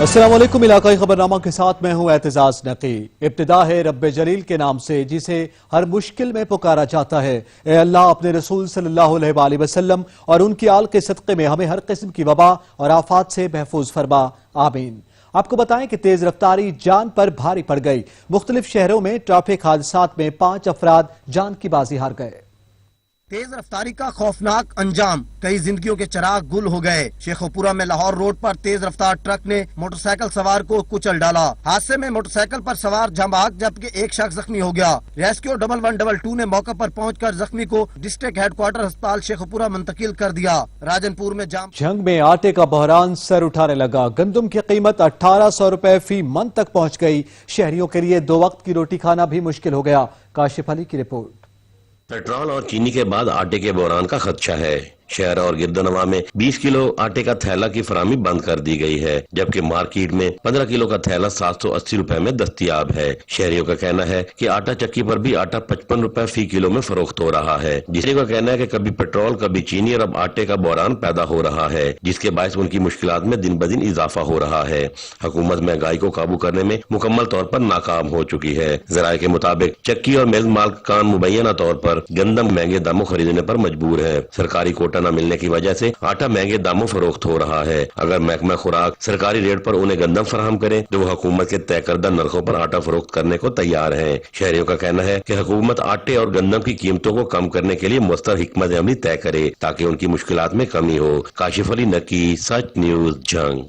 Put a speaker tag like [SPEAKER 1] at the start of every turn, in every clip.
[SPEAKER 1] السلام علیکم، علاقائی خبرنامہ کے ساتھ میں ہوں اعتزاز نقی۔ ابتدا ہے رب جلیل کے نام سے جسے ہر مشکل میں پکارا جاتا ہے۔ اے اللہ اپنے رسول صلی اللہ علیہ وآلہ وسلم اور ان کی آل کے صدقے میں ہمیں ہر قسم کی وبا اور آفات سے محفوظ فرما، آمین۔ آپ کو بتائیں کہ تیز رفتاری جان پر بھاری پڑ گئی۔ مختلف شہروں میں ٹریفک حادثات میں 5 افراد جان کی بازی ہار گئے۔
[SPEAKER 2] تیز رفتاری کا خوفناک انجام، کئی زندگیوں کے چراغ گل ہو گئے۔ شیخوپورہ میں لاہور روڈ پر تیز رفتار ٹرک نے موٹر سائیکل سوار کو کچل ڈالا۔ حادثے میں موٹر سائیکل پر سوار جاں بحق جبکہ ایک شخص زخمی ہو گیا۔ ریسکیو 1122 نے موقع پر پہنچ کر زخمی کو ڈسٹرکٹ ہیڈ کوارٹر ہسپتال شیخوپورہ منتقل کر دیا۔ راجن پور میں
[SPEAKER 1] جنگ میں آٹے کا بحران سر اٹھانے لگا۔ گندم کی قیمت 1800 روپے فی من تک پہنچ گئی۔ شہریوں کے لیے 2 وقت کی روٹی کھانا بھی مشکل ہو گیا۔ کاشف علی کی رپورٹ۔
[SPEAKER 3] پیٹرول اور چینی کے بعد آٹے کے بحران کا خدشہ ہے۔ شہر اور گرد و نواح میں 20 کلو آٹے کا تھیلا کی فراہمی بند کر دی گئی ہے، جبکہ مارکیٹ میں 15 کلو کا تھیلا 780 روپے میں دستیاب ہے۔ شہریوں کا کہنا ہے کہ آٹا چکی پر بھی آٹا 55 روپے فی کلو میں فروخت ہو رہا ہے، جس کا کہنا ہے کہ کبھی پیٹرول کبھی چینی اور اب آٹے کا بحران پیدا ہو رہا ہے، جس کے باعث ان کی مشکلات میں دن بدن اضافہ ہو رہا ہے۔ حکومت مہنگائی کو قابو کرنے میں مکمل طور پر ناکام ہو چکی ہے۔ ذرائع کے مطابق چکی اور میل مالکان مبینہ طور پر گندم مہنگے داموں خریدنے پر مجبور ہے۔ سرکاری کوٹا نہ ملنے کی وجہ سے آٹا مہنگے داموں فروخت ہو رہا ہے۔ اگر محکمہ خوراک سرکاری ریٹ پر انہیں گندم فراہم کرے تو وہ حکومت کے طے کردہ نرخوں پر آٹا فروخت کرنے کو تیار ہیں۔ شہریوں کا کہنا ہے کہ حکومت آٹے اور گندم کی قیمتوں کو کم کرنے کے لیے مؤثر حکمت عملی طے کرے تاکہ ان کی مشکلات میں کمی ہو۔ کاشف علی نقی، سچ نیوز، جنگ۔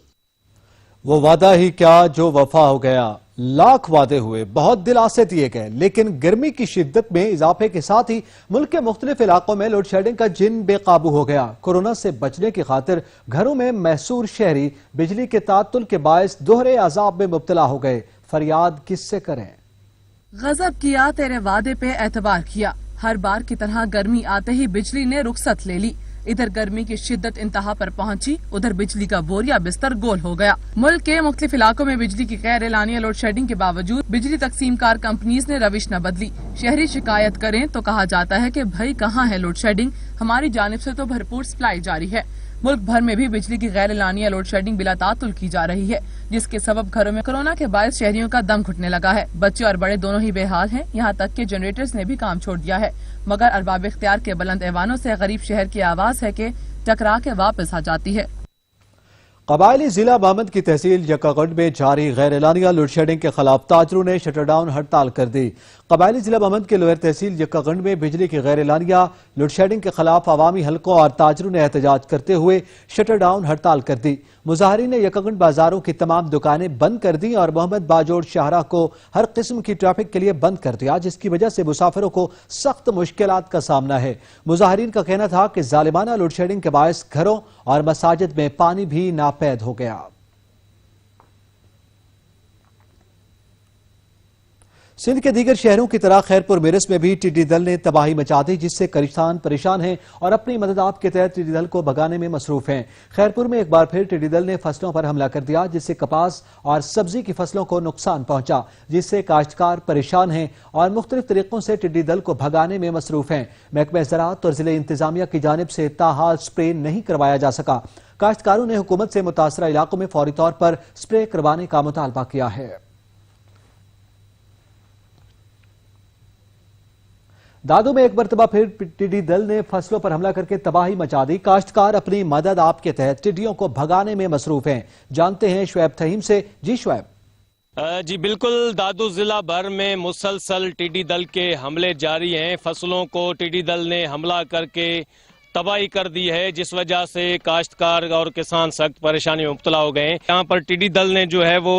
[SPEAKER 1] وہ وعدہ ہی کیا جو وفا ہو گیا۔ لاکھ وعدے ہوئے، بہت دلاسے دیے گئے، لیکن گرمی کی شدت میں اضافے کے ساتھ ہی ملک کے مختلف علاقوں میں لوڈ شیڈنگ کا جن بے قابو ہو گیا۔ کورونا سے بچنے کی خاطر گھروں میں محصور شہری بجلی کے تعطل کے باعث دوہرے عذاب میں مبتلا ہو گئے۔ فریاد کس سے کریں؟
[SPEAKER 4] غضب کیا تیرے وعدے پہ اعتبار کیا، ہر بار کی طرح گرمی آتے ہی بجلی نے رخصت لے لی۔ ادھر گرمی کی شدت انتہا پر پہنچی، ادھر بجلی کا بوریا بستر گول ہو گیا۔ ملک کے مختلف علاقوں میں بجلی کی غیر اعلانیہ لوڈ شیڈنگ کے باوجود بجلی تقسیم کار کمپنیز نے روش نہ بدلی۔ شہری شکایت کریں تو کہا جاتا ہے کہ بھائی کہاں ہے لوڈ شیڈنگ، ہماری جانب سے تو بھرپور سپلائی جاری ہے۔ ملک بھر میں بھی بجلی کی غیر اعلانیہ لوڈ شیڈنگ بلا تعطل کی جا رہی ہے، جس کے سبب گھروں میں کورونا کے باعث شہریوں کا دم گھٹنے لگا ہے۔ بچے اور بڑے دونوں ہی بے حال ہیں، یہاں تک کہ جنریٹرز نے بھی کام چھوڑ دیا ہے، مگر ارباب اختیار کے بلند ایوانوں سے غریب شہر کی آواز ہے کہ ٹکرا کے واپس آ جاتی ہے۔
[SPEAKER 1] قبائلی ضلع بامند کی تحصیل یکاگنڈ میں جاری غیر اعلانیہ لوڈ شیڈنگ کے خلاف تاجروں نے شٹر ڈاؤن ہڑتال کر دی۔ قبائلی ضلع بامند کے لوئر تحصیل یکاگنڈ میں بجلی کی غیر اعلانیہ لوڈ شیڈنگ کے خلاف عوامی حلقوں اور تاجروں نے احتجاج کرتے ہوئے شٹر ڈاؤن ہڑتال کر دی۔ مظاہرین نے یکاگنڈ بازاروں کی تمام دکانیں بند کر دیں اور محمد باجوڑ شاہراہ کو ہر قسم کی ٹریفک کے لیے بند کر دیا، جس کی وجہ سے مسافروں کو سخت مشکلات کا سامنا ہے۔ مظاہرین کا کہنا تھا کہ ظالمانہ لوڈ شیڈنگ کے باعث گھروں اور مساجد میں پانی بھی ناپید ہو گیا۔ سندھ کے دیگر شہروں کی طرح خیرپور میرس میں بھی ٹڈی دل نے تباہی مچا دی، جس سے کشان پریشان ہیں اور اپنی مدد آپ کے تحت ٹڈی دل کو بھگانے میں مصروف ہیں۔ خیرپور میں ایک بار پھر ٹڈی دل نے فصلوں پر حملہ کر دیا، جس سے کپاس اور سبزی کی فصلوں کو نقصان پہنچا، جس سے کاشتکار پریشان ہیں اور مختلف طریقوں سے ٹڈی دل کو بھگانے میں مصروف ہیں۔ محکمہ زراعت اور ضلع انتظامیہ کی جانب سے تاحال سپرے نہیں کروایا جا سکا۔ کاشتکاروں نے حکومت سے متاثرہ علاقوں میں فوری طور پر سپرے کروانے کا مطالبہ کیا ہے۔ دادو میں ایک مرتبہ پھر ٹڈی دل نے فصلوں پر حملہ کر کے تباہی مچا دی۔ کاشتکار اپنی مدد آپ کے تحت ٹڈیوں کو بھگانے میں مصروف ہیں۔ جانتے ہیں شعیب تھہیم سے۔ جی شعیب۔
[SPEAKER 5] جی بالکل، دادو ضلع بھر میں مسلسل ٹڈی دل کے حملے جاری ہیں۔ فصلوں کو ٹڈی دل نے حملہ کر کے تباہی کر دی ہے، جس وجہ سے کاشتکار اور کسان سخت پریشانی میں مبتلا ہو گئے ہیں۔ یہاں پر ٹڈی دل نے جو ہے وہ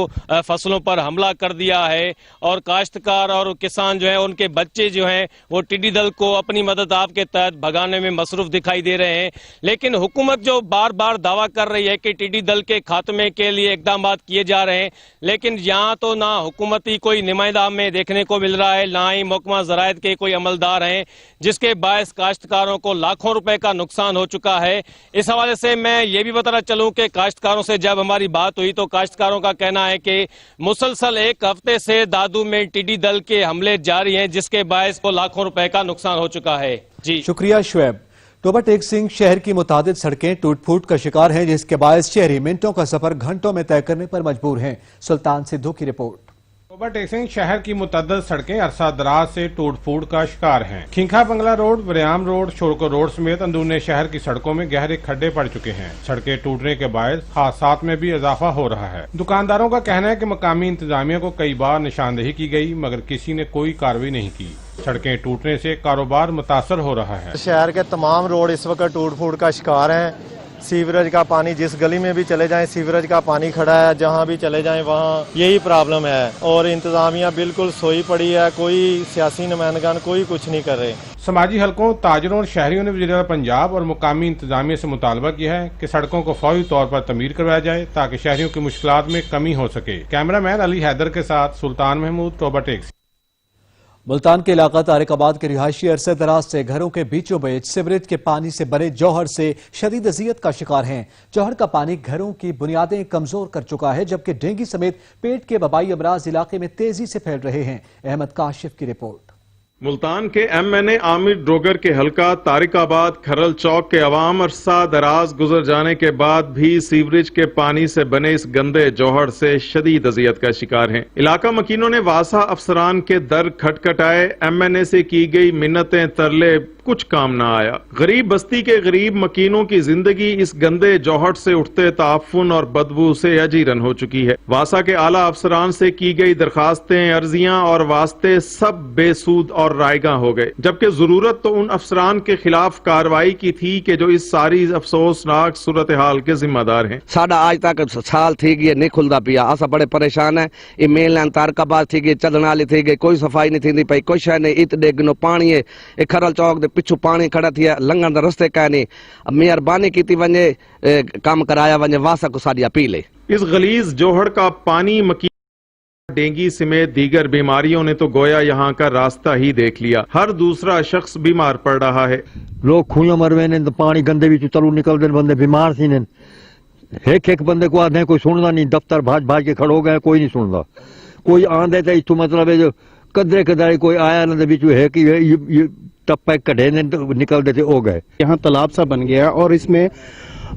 [SPEAKER 5] فصلوں پر حملہ کر دیا ہے اور کاشتکار اور کسان جو ہیں ان کے بچے جو ہیں وہ ٹڈی دل کو اپنی مدد آپ کے تحت بھگانے میں مصروف دکھائی دے رہے ہیں۔ لیکن حکومت جو بار بار دعویٰ کر رہی ہے کہ ٹڈی دل کے خاتمے کے لیے اقدامات کیے جا رہے ہیں، لیکن یہاں تو نہ حکومتی کوئی نمائندہ ہمیں دیکھنے کو مل رہا ہے، نہ ہی محکمہ زراعت کے کوئی عملدار ہیں، جس کے باعث کاشتکاروں کو لاکھوں روپے کا نقصان ہو چکا ہے۔ اس حوالے سے میں یہ بھی بتانا چلوں کہ کاشتکاروں سے جب ہماری بات ہوئی تو کاشتکاروں کا کہنا ہے کہ مسلسل ایک ہفتے سے دادو میں ٹڈی دل کے حملے جاری ہیں، جس کے باعث کو لاکھوں روپے کا نقصان ہو چکا ہے۔ جی
[SPEAKER 1] شکریہ شعیب۔ टोबा टेक सिंह शहर की मुतादिद सड़कें टूट फूट का शिकार हैं, जिसके बायस शहरी मिनटों का सफर घंटों में तय करने पर मजबूर हैं। सुल्तान सिद्धू की रिपोर्ट।
[SPEAKER 6] टोबा टेक सिंह शहर की मुतअद्दिद सड़कें अरसा दराज से टूट फूट का शिकार हैं। खिंखा बंगला रोड, वरियाम रोड, शोरको रोड समेत अंदरूनी शहर की सड़कों में गहरे खड्डे पड़ चुके हैं। सड़कें टूटने के बायस हादसात में भी इजाफा हो रहा है। दुकानदारों का कहना है कि मकामी इंतजामिया को कई बार निशानदेही की गई, मगर किसी ने कोई कार्रवाई नहीं की। सड़कें टूटने से कारोबार मुतासर हो रहा है।
[SPEAKER 7] शहर के तमाम रोड इस वक्त टूट फूट का शिकार हैं। सीवरेज का पानी, जिस गली में भी चले जाएं सीवरेज का पानी खड़ा है, जहां भी चले जाएं वहां यही प्रॉब्लम है। और इंतजामिया बिल्कुल सोई पड़ी है, कोई सियासी नुमाइंदगान कोई कुछ नहीं कर रहे।
[SPEAKER 6] समाजी हलकों, ताजरों और शहरियों ने वज़ीर पंजाब और मुकामी इंतजामिया से मुतालबा किया है कि सड़कों को फौरी तौर पर तमीर करवाया जाए ताकि शहरियों की मुश्किलात में कमी हो सके। कैमरामैन अली हैदर के साथ सुल्तान महमूद, टोबा टेक।
[SPEAKER 1] मुल्तान के इलाका तारिकाबाद के रिहायशी अरसे दराज से घरों के बीचों बीच सीवरेज के पानी से भरे जौहर से शदीद अजियत का शिकार हैं। जौहर का पानी घरों की बुनियादें कमजोर कर चुका है, जबकि डेंगू समेत पेट के वबाई अमराज इलाके में तेजी से फैल रहे हैं। अहमद काशिफ की रिपोर्ट।
[SPEAKER 8] मुल्तान के MNA आमिर ड्रोगर के हलका तारिकाबाद खरल चौक के अवाम अरसा दराज गुजर जाने के बाद भी सीवरेज के पानी से बने इस गंदे जौहर से शदीद अजियत का शिकार हैं। इलाका मकीनों ने वासा अफसरान के दर खटखटाए, MNA से की गई मिन्नतें तरले, कुछ काम ना आया। गरीब बस्ती के गरीब मकीनों की जिंदगी इस गंदे जौहर से उठते ताफुन और बदबू से अजीरन हो चुकी है। वासा के आला अफसरान से की गई दरखास्तें, अर्जियां और वास्ते सब बेसूद और रायगा हो गए, जबकि जरूरत तो उन अफसरान के खिलाफ कार्रवाई की थी कि जो इस सारी अफसोसनाक सूरत हाल के जिम्मेदार हैं।
[SPEAKER 9] साडा आज तक साल थी गई नहीं खुलता पिया, असा बड़े परेशान है। ये मेन लाइन तारकाबाद थी गई, चदनाली थी गई, कोई सफाई नहीं थी पई, कोई शय नहीं। इत डेगनो पानी है खरल चौक दे पिछू पानी खड़ा थी, लंघण दा रस्ते का नहीं। मेहरबानी की वने काम कराया वने, वासा को साडी अपील है।
[SPEAKER 8] इस गलीज जोहड़ का पानी मकी डेंगू समेत दीगर बीमारियों ने तो गोया यहाँ का रास्ता ही देख लिया। हर दूसरा शख्स बीमार पड़ रहा है।
[SPEAKER 10] लोग खूंजा मरवे ने, पानी गंदे भी चलू निकलते, बंदे बीमार सी ने। एक बंदे को आदे कोई सुनता नहीं, दफ्तर भाज के खड़ो गए, कोई नहीं सुनता। कोई आंदे तो इतों मतलब है जो कदरे कदाई कोई आया ना बिच है कि टप्पे कढ़े ने निकलते थे हो गए।
[SPEAKER 11] यहाँ तालाब सा बन गया और इसमें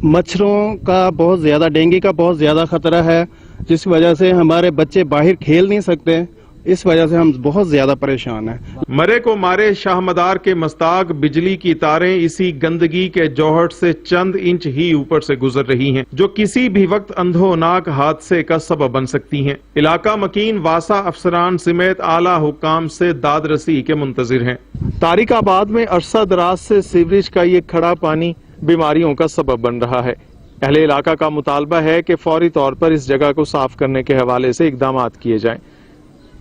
[SPEAKER 11] मच्छरों का बहुत ज्यादा, डेंगू का बहुत ज्यादा खतरा है, जिस वजह से हमारे बच्चे बाहर खेल नहीं सकते। इस वजह से हम बहुत ज्यादा परेशान हैं।
[SPEAKER 8] मरे को मारे शाहमदार के मस्ताक बिजली की तारें इसी गंदगी के जौहर से चंद इंच ही ऊपर से गुजर रही हैं, जो किसी भी वक्त अंधोनाक हादसे का सबब बन सकती हैं। इलाका मकीन वासा अफसरान समेत आला हुक्काम से दादरसी के मुंतजिर हैं।
[SPEAKER 7] तारिकाबाद में अरसा दराज से सीवरेज का ये खड़ा पानी बीमारियों का सबब बन रहा है। अहले इलाका का मुतालबा है कि फौरी तौर पर इस जगह को साफ करने के हवाले से इकदाम किए जाएं।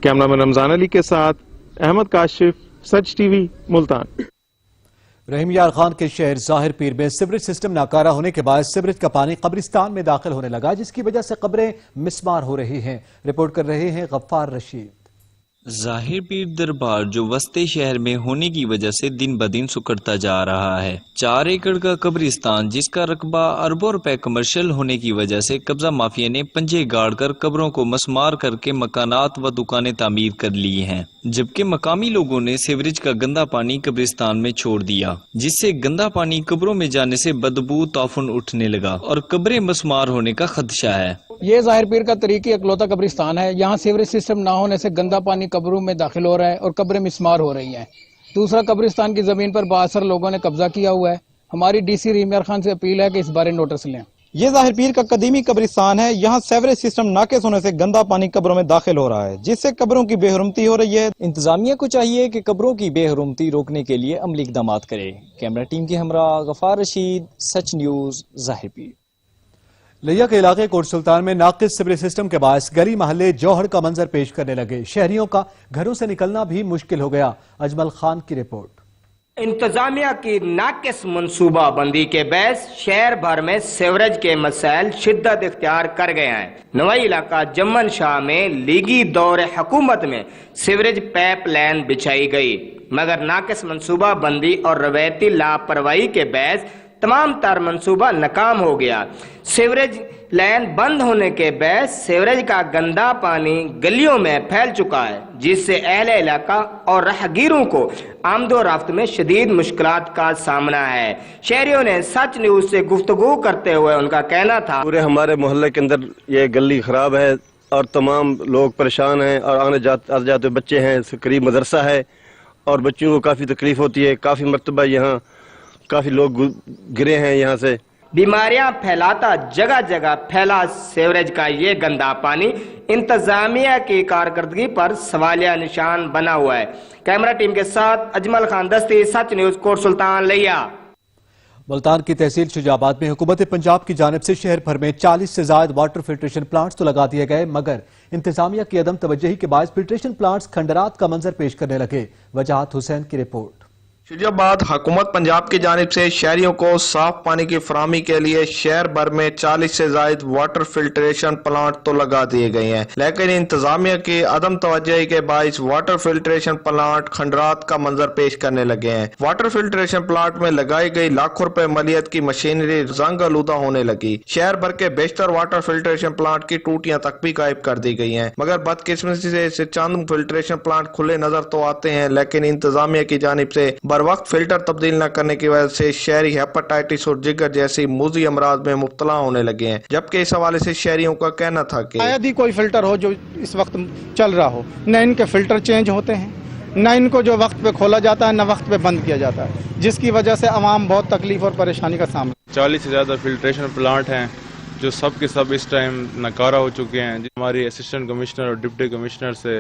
[SPEAKER 7] कैमरामैन रमजान अली के साथ अहमद काशिफ, सच टीवी, मुल्तान।
[SPEAKER 1] रहीम यार खान के शहर जाहिर पीर में सीवरेज सिस्टम नाकारा होने के बाद सीवरेज का पानी कब्रिस्तान में दाखिल होने लगा, जिसकी वजह से कब्रें मिस्मार हो रही हैं। रिपोर्ट कर रहे हैं गफ्फार रशीद।
[SPEAKER 12] जाहिर पीर दरबार जो वस्ते शहर में होने की वजह से दिन ब दिन सुकड़ता जा रहा है। 4 एकड़ का कब्रिस्तान, जिसका रकबा अरबों रुपए कमर्शियल होने की वजह से कब्जा माफिया ने पंजे गाड़ कर कब्रों को मस्मार करके मकानात व दुकानें तामीर कर ली हैं, जबकि मकामी लोगों ने सीवरेज का गंदा पानी कब्रिस्तान में छोड़ दिया, जिससे गंदा पानी कब्रों में जाने से बदबू ताफुन उठने लगा और कब्रें मस्मार होने का खदशा है।
[SPEAKER 13] ये जाहिर पीर का तरीकी अकलौता कब्रिस्तान है। यहाँ सीवरेज सिस्टम ना होने से गंदा पानी कब्रों में दाखिल हो रहा है और कब्रें मिस्मार हो रही हैं। दूसरा, कब्रिस्तान की जमीन पर बासर लोगों ने कब्जा किया हुआ है। हमारी DC रहीम यार खान से अपील है कि इस बारे नोटिस लें।
[SPEAKER 14] ये जाहिर पीर का कदीमी कब्रिस्तान है। यहाँ सीवरेज सिस्टम नाकिस होने से गंदा पानी कब्रों में दाखिल हो रहा है, जिससे कब्रों की बेहरमती हो रही है।
[SPEAKER 15] इंतजामिया को चाहिए कि कब्रों की बेहरमती रोकने के लिए अमली इक़दाम करे। कैमरा टीम के हमरा गफ्फार रशीद, सच न्यूज, जाहिर पीर।
[SPEAKER 1] लिया के इलाके कोट सुल्तान में नाकिस सीवरेज सिस्टम के बायस गली महल्ले जौहर का मंजर पेश करने लगे। शहरियों का घरों से निकलना भी मुश्किल हो गया। अजमल खान की रिपोर्ट।
[SPEAKER 16] इंतजामिया की नाकिस मनसूबा बंदी के बैस शहर भर में सीवरेज के मसाइल शिद्दत इख्तियार कर गए हैं। नवाई इलाका जमन शाह में लीगी दौर हुकूमत में सीवरेज पाइप लाइन बिछाई गई, मगर नाकिस मनसूबा बंदी और रवायती लापरवाही के बैस तमाम तार मंसूबा नाकाम हो गया। सीवरेज लाइन बंद होने के बाद सीवरेज का गंदा पानी गलियों में फैल चुका है, जिससे अहले इलाका और राहगीरों को आमदोरफ्त में शदीद मुश्किलात का सामना है। शहरियों ने सच न्यूज से गुफ्तगू करते हुए उनका कहना था,
[SPEAKER 17] पूरे हमारे मोहल्ले के अंदर ये गली खराब है और तमाम लोग परेशान हैं और आने जाते बच्चे हैं, करीब मदरसा है और बच्चों को काफ़ी तकलीफ होती है। काफ़ी मरतबा यहाँ काफ़ी लोग गिरे हैं यहाँ से।
[SPEAKER 16] बीमारियां फैलाता जगह जगह फैला सीवरेज का ये गंदा पानी इंतजामिया की कारकर्दगी पर सवालिया निशान बना हुआ है। कैमरा टीम के साथ अजमल खान दस्ती, सच न्यूज, कोट सुल्तान लिया।
[SPEAKER 1] मुल्तान की तहसील शुजाबाद में हुकूमत पंजाब की जानिब से शहर भर में 40 से ज्यादा वाटर फिल्ट्रेशन प्लांट्स तो लगा दिए गए, मगर इंतजामिया की अदम तवज्जोही के बायस फिल्ट्रेशन प्लांट्स खंडरात का मंजर पेश करने लगे। वजाहत हुसैन की रिपोर्ट।
[SPEAKER 18] शुजाबाद हुकूमत पंजाब की जानिब से शहरियों को साफ पानी की फराहमी के लिए शहर भर में 40 से ज्यादा वाटर फिल्ट्रेशन प्लांट तो लगा दिए गए हैं, लेकिन इंतजामिया की अदम तवज्जोही के बायस वाटर फिल्ट्रेशन प्लांट खंडरात का मंजर पेश करने लगे हैं। वाटर फिल्ट्रेशन प्लांट में लगाई गई लाखों रुपए मलियत की मशीनरी जंग आलूदा होने लगी। शहर भर के बेशतर वाटर फिल्ट्रेशन प्लांट की टूटियां तक भी गायब कर दी गई हैं, मगर बदकिस्मती से चंद फिल्ट्रेशन प्लांट खुले नजर तो आते हैं, लेकिन इंतजामिया की जानिब से वक्त फिल्टर तब्दील न करने की वजह से शहरी हेपेटाइटिस और जिगर जैसी मूजी अमराज में मुब्तला होने लगे हैं। जबकि इस हवाले से शहरियों का कहना था कि
[SPEAKER 14] शायद ही कोई फिल्टर हो जो इस वक्त चल रहा हो, न इनके फिल्टर चेंज होते हैं, न इनको जो वक्त पे खोला जाता है न वक्त पे बंद किया जाता है, जिसकी वजह से आवाम बहुत तकलीफ और परेशानी का सामना।
[SPEAKER 19] 40 से ज्यादा फिल्ट्रेशन प्लांट हैं जो सब के सब इस टाइम नकारा हो चुके हैं। हमारी असिस्टेंट कमिश्नर और डिप्टी कमिश्नर से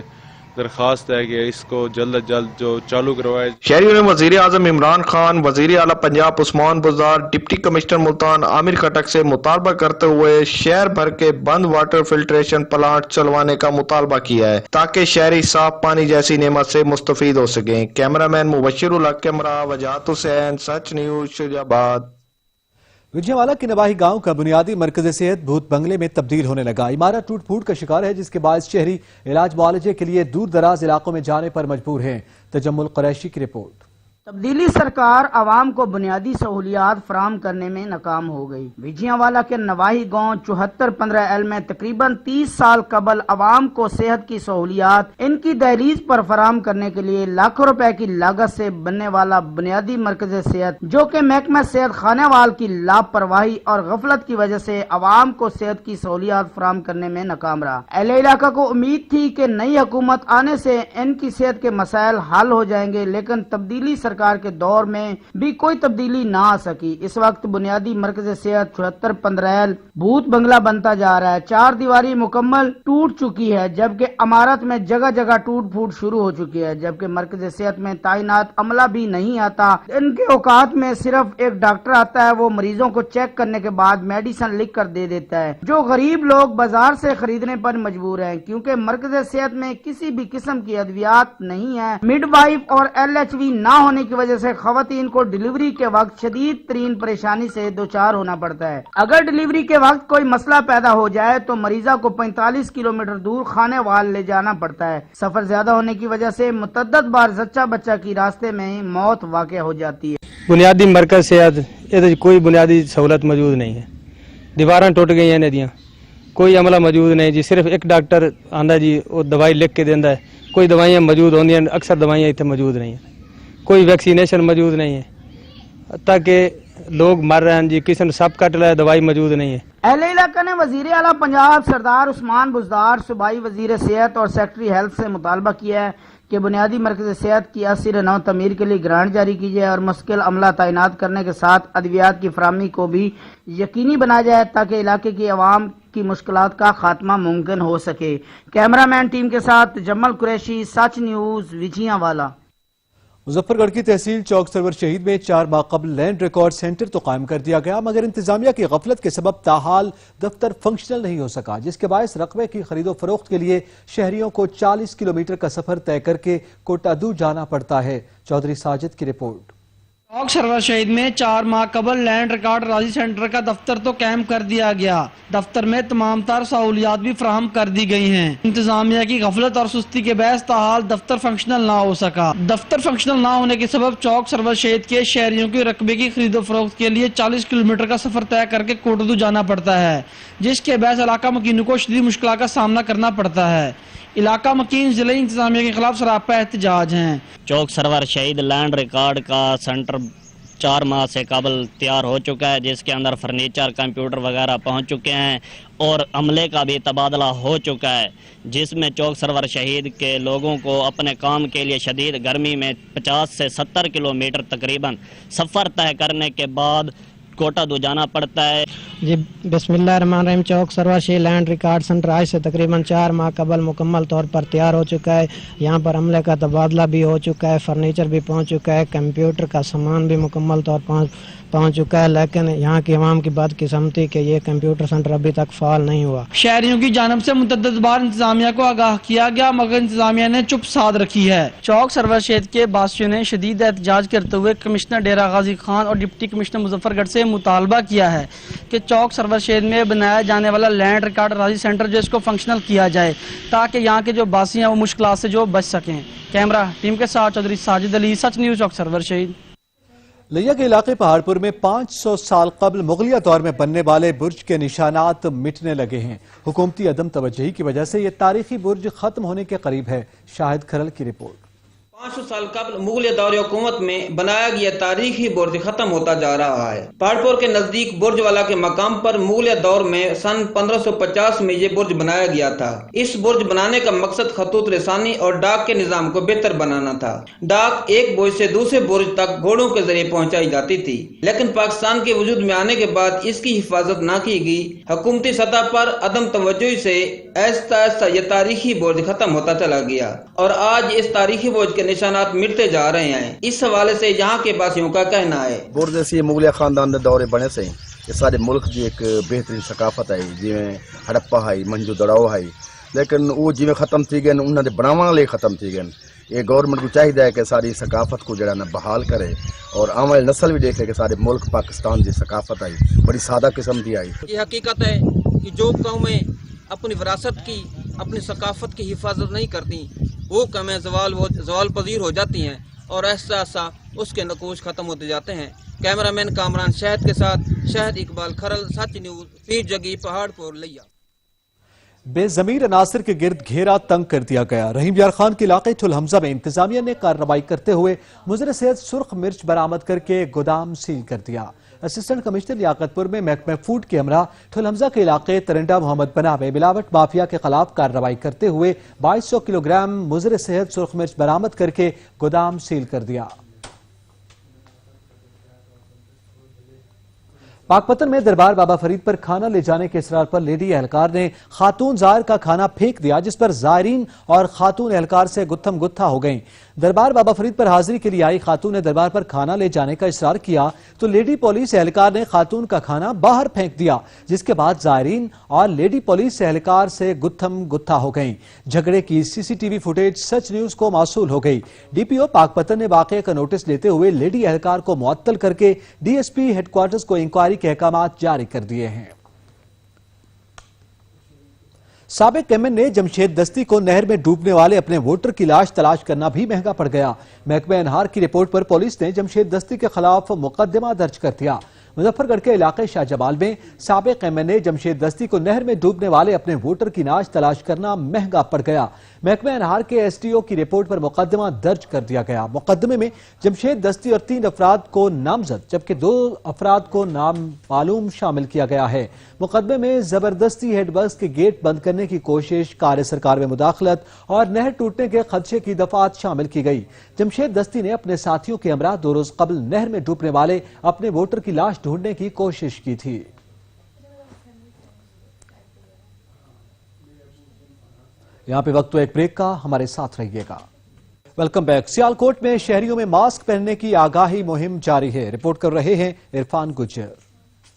[SPEAKER 19] दरखास्त है कि इसको जल्द अज जल्द जो चालू करवाए।
[SPEAKER 18] शहरियों ने वजीर आजम इमरान खान, वजीर आला पंजाब उस्मान बुज़दार, डिप्टी कमिश्नर मुल्तान आमिर खटक से मुतालबा करते हुए शहर भर के बंद वाटर फिल्ट्रेशन प्लांट चलवाने का मुतालबा किया है, ताकि शहरी साफ पानी जैसी नेमत से मुस्तफीद हो सके। कैमरामैन मुबशिरुल हक कैमरा, वजाहत हुसैन, सच न्यूज, शुजाबाद।
[SPEAKER 1] विजयवाला के नवाही गांव का बुनियादी मरकज़ सेहत भूत बंगले में तब्दील होने लगा। इमारत टूट फूट का शिकार है, जिसके बाद शहरी इलाज मुआलजे के लिए दूर दराज इलाकों में जाने पर मजबूर हैं। तजम्मुल कुरैशी की रिपोर्ट।
[SPEAKER 20] तब्दीली सरकार आवाम को बुनियादी सहूलियात फराम करने में नाकाम हो गई। विजयवाला के नवाही गांव 7415L में तकरीबन 30 साल कबल आवाम को सेहत की सहूलियात इनकी दहलीज पर फराम करने के लिए लाखों रुपए की लागत से बनने वाला बुनियादी मरकज सेहत, जो कि महकमा सेहत खानेवाल की लापरवाही और गफलत की वजह से आवाम को सेहत की सहूलियात फराम करने में नाकाम रहा। अहले इलाका को उम्मीद थी कि नई हुकूमत आने से इनकी सेहत के मसाइल हल हो जाएंगे, लेकिन तब्दीली सरकार के दौर में भी कोई तब्दीली ना आ सकी। इस वक्त बुनियादी मरकज सेहत 7415L भूत बंगला बनता जा रहा है। 4 दीवारी मुकम्मल टूट चुकी है, जबकि इमारत में जगह जगह टूट फूट शुरू हो चुकी है, जबकि मरकज सेहत में तैनात अमला भी नहीं आता। इनके औकात में सिर्फ एक डॉक्टर आता है, वो मरीजों को चेक करने के बाद मेडिसिन लिख कर दे देता है, जो गरीब लोग बाजार से खरीदने पर मजबूर हैं, क्योंकि मरकज सेहत में किसी भी किस्म की अद्वियात नहीं है। मिडवाइफ और LHV ना होने की वजह से खवातीन को डिलीवरी के वक्त शदीद तरीन परेशानी से दोचार होना पड़ता है। अगर डिलीवरी के वक्त कोई मसला पैदा हो जाए तो मरीजा को 45 किलोमीटर दूर खानेवाल ले जाना पड़ता है। सफर ज्यादा होने की वजह से मुतअद्दिद बार जच्चा बच्चा की रास्ते में मौत वाक़या हो जाती है।
[SPEAKER 13] बुनियादी मरकज सेहत कोई बुनियादी सहूलत मौजूद नहीं है। दीवारें टूट गई हैं, नदियाँ, कोई अमला मौजूद नहीं जी। सिर्फ एक डॉक्टर आंदा जी, वो दवाई लिख के देंदा है। कोई दवाइयाँ मौजूद होंगी, अक्सर दवाइयाँ इतने मौजूद नहीं है। कोई वैक्सीनेशन मौजूद नहीं है, ताकि लोग मर रहे हैं जी। किसी ने सब कट रहा है, दवाई मौजूद नहीं है।
[SPEAKER 20] अहले इलाका ने वजीर आला पंजाब सरदार उस्मान बुज़दार, सूबाई वजीर सेहत और सेक्रेटरी हेल्थ से मुतालबा किया है कि बुनियादी मरकज सेहत की 80 नौ तमीर के लिए ग्रांट जारी की जाए और मुश्किल अमला तैनात करने के साथ अद्वियात की फराहमी को भी यकीनी बनाया जाए, ताकि इलाके की आवाम की मुश्किलात का खात्मा मुमकिन हो सके। कैमरामैन टीम के साथ जम्मल कुरैशी, सच न्यूज, विजयवाला।
[SPEAKER 1] मुजफ्फरगढ़ की तहसील चौक सरवर शहीद में 4 माह कबल लैंड रिकॉर्ड सेंटर तो कायम कर दिया गया, मगर इंतजामिया की गफलत के सबब ताहाल दफ्तर फंक्शनल नहीं हो सका, जिसके बायस रकबे की खरीदो फरोख्त के लिए शहरियों को 40 किलोमीटर का सफर तय करके कोटा दूर जाना पड़ता है। चौधरी साजिद की रिपोर्ट।
[SPEAKER 20] चौक सरवर शहीद में 4 माह कबल लैंड रिकॉर्ड राजी सेंटर का दफ्तर तो कायम कर दिया गया। दफ्तर में तमाम तर सहूलियात भी फराहम कर दी गई हैं। इंतजामिया की गफलत और सुस्ती के बहस ताहाल दफ्तर फंक्शनल ना हो सका। दफ्तर फंक्शनल ना होने के सबब चौक सरवर शहीद के शहरियों के रकबे की खरीदो फरोख्त के लिए 40 किलोमीटर का सफर तय करके कोटदू जाना पड़ता है, जिसके बहस इलाका मकीनों को शदीद मुश्किल का सामना करना पड़ता है। इलाका मकीन जिले इंतजामिया के खिलाफ सरापा एहतजाज हैं।
[SPEAKER 21] चौक सरवर शहीद लैंड रिकॉर्ड का सेंटर 4 माह से कबल तैयार हो चुका है, जिसके अंदर फर्नीचर कंप्यूटर वगैरह पहुंच चुके हैं और अमले का भी तबादला हो चुका है, जिसमें चौक सरवर शहीद के लोगों को अपने काम के लिए शदीद गर्मी में 50 से 70 किलोमीटर तकरीबन सफ़र तय करने के बाद कोटदू जाना पड़ता है।
[SPEAKER 22] जी बिस्मिल्लाहिर्रहमानिर्रहीम। चौक सरवर शहीद लैंड रिकॉर्ड सेंटर आज से तकरीबन 4 माह कबल मुकम्मल तौर पर तैयार हो चुका है। यहाँ पर अमले का तबादला भी हो चुका है, फर्नीचर भी पहुँच चुका है, कंप्यूटर का सामान भी मुकम्मल तौर पर पहुँच चुका है, लेकिन यहाँ की अवाम की बदकिस्मती कि ये कंप्यूटर सेंटर अभी तक फाल नहीं हुआ।
[SPEAKER 20] शहरियों की जानब से मुतअद्दिद बार इंतजामिया को आगाह किया गया, मगर इंतजामिया ने चुप साध रखी है। चौक सरवर शहीद के बासियों ने शदीद एहतजाज करते हुए कमिश्नर डेरा गाजी खान और डिप्टी कमिश्नर मुजफ्फरगढ़ से मुतालबा किया है कि चौक सरवर शहीद में बनाया जाने वाला लैंड रिकॉर्ड राजी सेंटर जो इसको फंक्शनल किया जाए, ताकि यहाँ के जो बासी हैं वो मुश्किलात से जो बच सकें। कैमरा टीम के साथ चौधरी साजिद अली, सच न्यूज़, चौक सरवर शहीद।
[SPEAKER 1] लिया के इलाके पहाड़पुर में 500 साल कबल मुगलिया दौर में बनने वाले बुर्ज के निशानात मिटने लगे हैं। हुकूमती अदम तवज्जुही की वजह से ये तारीखी बुर्ज खत्म होने के करीब है। शाहिद खरल की रिपोर्ट।
[SPEAKER 23] 500 साल कबल मुगलिया दौर हुकूमत में बनाया गया तारीखी बुर्ज खत्म होता जा रहा है। पहाड़पुर के नजदीक बुर्ज वाला के मकाम पर मुगलिया दौर में सन 1550 में ये बुर्ज बनाया गया था। इस बुर्ज बनाने का मकसद खतूत रसानी और डाक के निजाम को बेहतर बनाना था। डाक एक बुर्ज से दूसरे बुर्ज तक घोड़ों के जरिए पहुंचाई जाती थी, लेकिन पाकिस्तान के वजूद में आने के बाद इसकी हिफाजत न की गई। हुकूमती सतह पर अदम तवज्जुही से आहिस्ता आहिस्ता यह तारीखी बुर्ज खत्म होता चला गया और आज इस तारीखी बुर्ज के निशानात मिटते जा रहे हैं। इस हवाले से यहाँ के वासियों का कहना है,
[SPEAKER 24] बुर्ज ऐसी मुगलिया खानदान के दौरे बने से ये सारे मुल्क की एक बेहतरीन सकाफत है, जिमें हड़प्पा है, मंजू दड़ाओ है, लेकिन वो जिमें खत्म थी गए उन्होंने बनाने वाले खत्म थी गए। ये गवर्नमेंट को चाहिए कि सारी सकाफत को जरा ना बहाल करे और आने वाली नस्ल भी देखे कि सारे मुल्क पाकिस्तान की सकाफत आई बड़ी सादा किस्म की आई।
[SPEAKER 23] ये हकीकत है कि जो कौमें अपनी विरासत की, अपनी सकाफत की हिफाजत नहीं करती, वो कमें जवाल पजीर हो जाती हैं और ऐसा उसके नकूश खत्म होते जाते हैं। कैमरामैन कामरान शहद के साथ शहद इकबाल खरल, सच न्यूज़, पीर जगी, पहाड़पुर, लिया।
[SPEAKER 1] बेजमीर अनासर के गिर्द घेरा तंग कर दिया गया। रहीम यार खान के इलाके ठुल हमजा में इंतजामिया ने कार्रवाई करते हुए मुजर सेहत सुर्ख मिर्च बरामद करके गोदाम सील कर दिया। असिस्टेंट कमिश्नर लियाकतपुर में महकमा फूड के हमरा ठुल हमजा के इलाके तरंडा मोहम्मद पना में मिलावट माफिया के खिलाफ कार्रवाई करते हुए 2200 किलोग्राम मुजर सेहत सुर्ख मिर्च बरामद करके गोदाम सील कर दिया। पाकपतन में दरबार बाबा फरीद पर खाना ले जाने के इसरार पर लेडी एहलकार ने खातून ज़ायर का खाना फेंक दिया, जिस पर ज़ायरीन और खातून एहलकार से गुत्थम गुत्था हो गईं। दरबार बाबा फरीद पर हाजिरी के लिए आई खातून ने दरबार पर खाना ले जाने का इसरार किया तो लेडी पुलिस एहलकार ने खातून का खाना बाहर फेंक दिया, जिसके बाद ज़ायरीन और लेडी पुलिस एहलकार से गुत्थम गुत्था हो गईं। झगड़े की सीसीटीवी फुटेज सच न्यूज को मौसूल हो गई। डीपीओ पाकपतन ने वाकये का नोटिस लेते हुए लेडी एहलकार को मुअत्तल करके डीएसपी हेडक्वार्टर्स को इंक्वायरी के अहकामात जारी कर दिए हैं। साबिक एमएन ने जमशेद दस्ती को नहर में डूबने वाले अपने वोटर की लाश तलाश करना भी महंगा पड़ गया। महकमा अनहार की रिपोर्ट पर पुलिस ने जमशेद दस्ती के खिलाफ मुकदमा दर्ज कर दिया। मुजफ्फरगढ़ के इलाके शाहजमाल में साबिक एमएन ने जमशेद दस्ती को नहर में डूबने वाले अपने वोटर की लाश तलाश करना महंगा पड़ गया। महकमा अनहार के एसटीओ की रिपोर्ट पर मुकदमा दर्ज कर दिया गया। मुकदमे में जमशेद दस्ती और 3 अफराद को नामजद जबकि 2 अफराद को नाम मालूम शामिल किया गया है। मुकदमे में जबरदस्ती हेडबस के गेट बंद करने की कोशिश, कार्य सरकार में मुदाखलत और नहर टूटने के खदशे की दफात शामिल की गई। जमशेद दस्ती ने अपने साथियों के हमरा 2 रोज कबल नहर में डूबने वाले अपने वोटर की लाश ढूंढने की कोशिश की थी। यहां पे वक्त तो एक ब्रेक का, हमारे साथ रहिएगा। Welcome back. सियालकोट में शहरियों में मास्क पहनने की आगाही मुहिम जारी है। रिपोर्ट कर रहे हैं इरफान गुज्जर।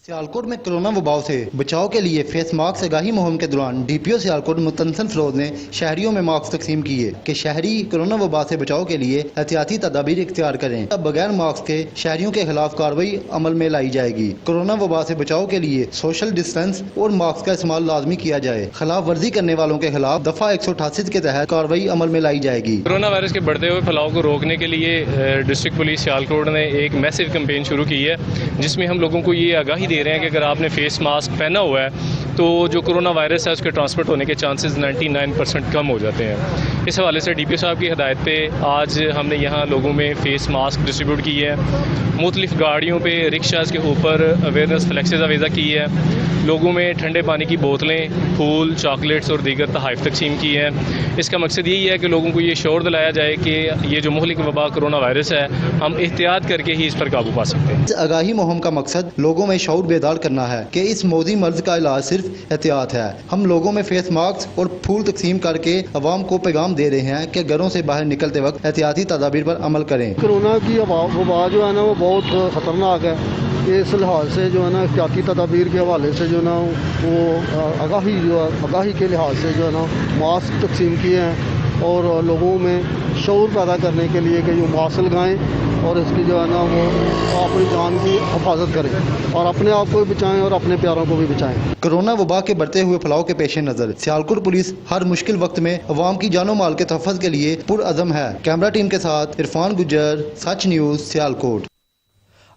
[SPEAKER 2] सियालकोट में कोरोना वबाव से बचाव के लिए फेस मास्क आगाही मुहिम के दौरान डीपीओ सियालकोट मुतनसन फरोज ने शहरियों में मास्क तकसीम किए कि शहरी कोरोना वबा से बचाव के लिए एहतियाती तदाबीर इख्तियार करें। अब बगैर मास्क के शहरियों के खिलाफ कार्रवाई अमल में लाई जाएगी। कोरोना वबा से बचाव के लिए सोशल डिस्टेंस और मास्क का इस्तेमाल लाजमी किया जाए। खिलाफ वर्जी करने वालों के खिलाफ दफा 188 के तहत कार्रवाई अमल में लाई जाएगी।
[SPEAKER 3] कोरोना वायरस के बढ़ते हुए फैलाव को रोकने के लिए डिस्ट्रिक्ट पुलिस सियालकोट ने एक मैसिव कैंपेन शुरू की है, जिसमें हम लोगों को ये आगाही दे रहे हैं कि अगर आपने फेस मास्क पहना हुआ है तो जो कोरोना वायरस है उसके ट्रांसमिट होने के चांसेस 99% कम हो जाते हैं। इस हवाले से डीपीओ साहब की हिदायत पे आज हमने यहाँ लोगों में फेस मास्क डिस्ट्रीब्यूट की है। मुख्तलिफ गाड़ियों पे रिक्शाज के ऊपर अवेयरनेस फ्लैक्सेस आवेज़ा की है। लोगों में ठंडे पानी की बोतलें, फूल, चॉकलेट्स और दीगर तहाइफ तकसीम की है। इसका मकसद यही है कि लोगों को ये शौर दिलाया जाए कि ये जो मुहलिक वबा कोरोना वायरस है, हम एहतियात करके ही इस पर काबू पा सकते हैं।
[SPEAKER 2] इस आगाही मुहिम का मकसद लोगों में शौर बेदार करना है कि इस मोदी मर्ज का इलाज सिर्फ एहतियात है। हम लोगों में फेस मास्क और फूल तकसीम करके अवाम को पैगाम दे रहे हैं कि घरों से बाहर निकलते वक्त एहतियाती तदाबीर पर अमल करें।
[SPEAKER 4] कोरोना की वबा जो है ना वो बहुत खतरनाक है। इस लिहाज से जो है ना एहतियाती तदाबीर के हवाले से जो है ना वो आगाही के लिहाज से जो है ना मास्क तकसीम किए हैं और लोगों में शऊर पैदा करने के लिए कि जो मास्क लगाएं और इसकी जो है ना वो अपनी जान की हिफाजत करें और अपने आप को भी बचाएं और अपने प्यारों को भी बचाएं।
[SPEAKER 2] कोरोना वबा के बढ़ते हुए फैलाव के पेश नज़र सियालकोट पुलिस हर मुश्किल वक्त में अवाम की जानो माल के तहफ़्फ़ुज़ के लिए पुरअज़म है। कैमरा टीम के साथ इरफान गुज्जर, सच न्यूज़, सियालकोट।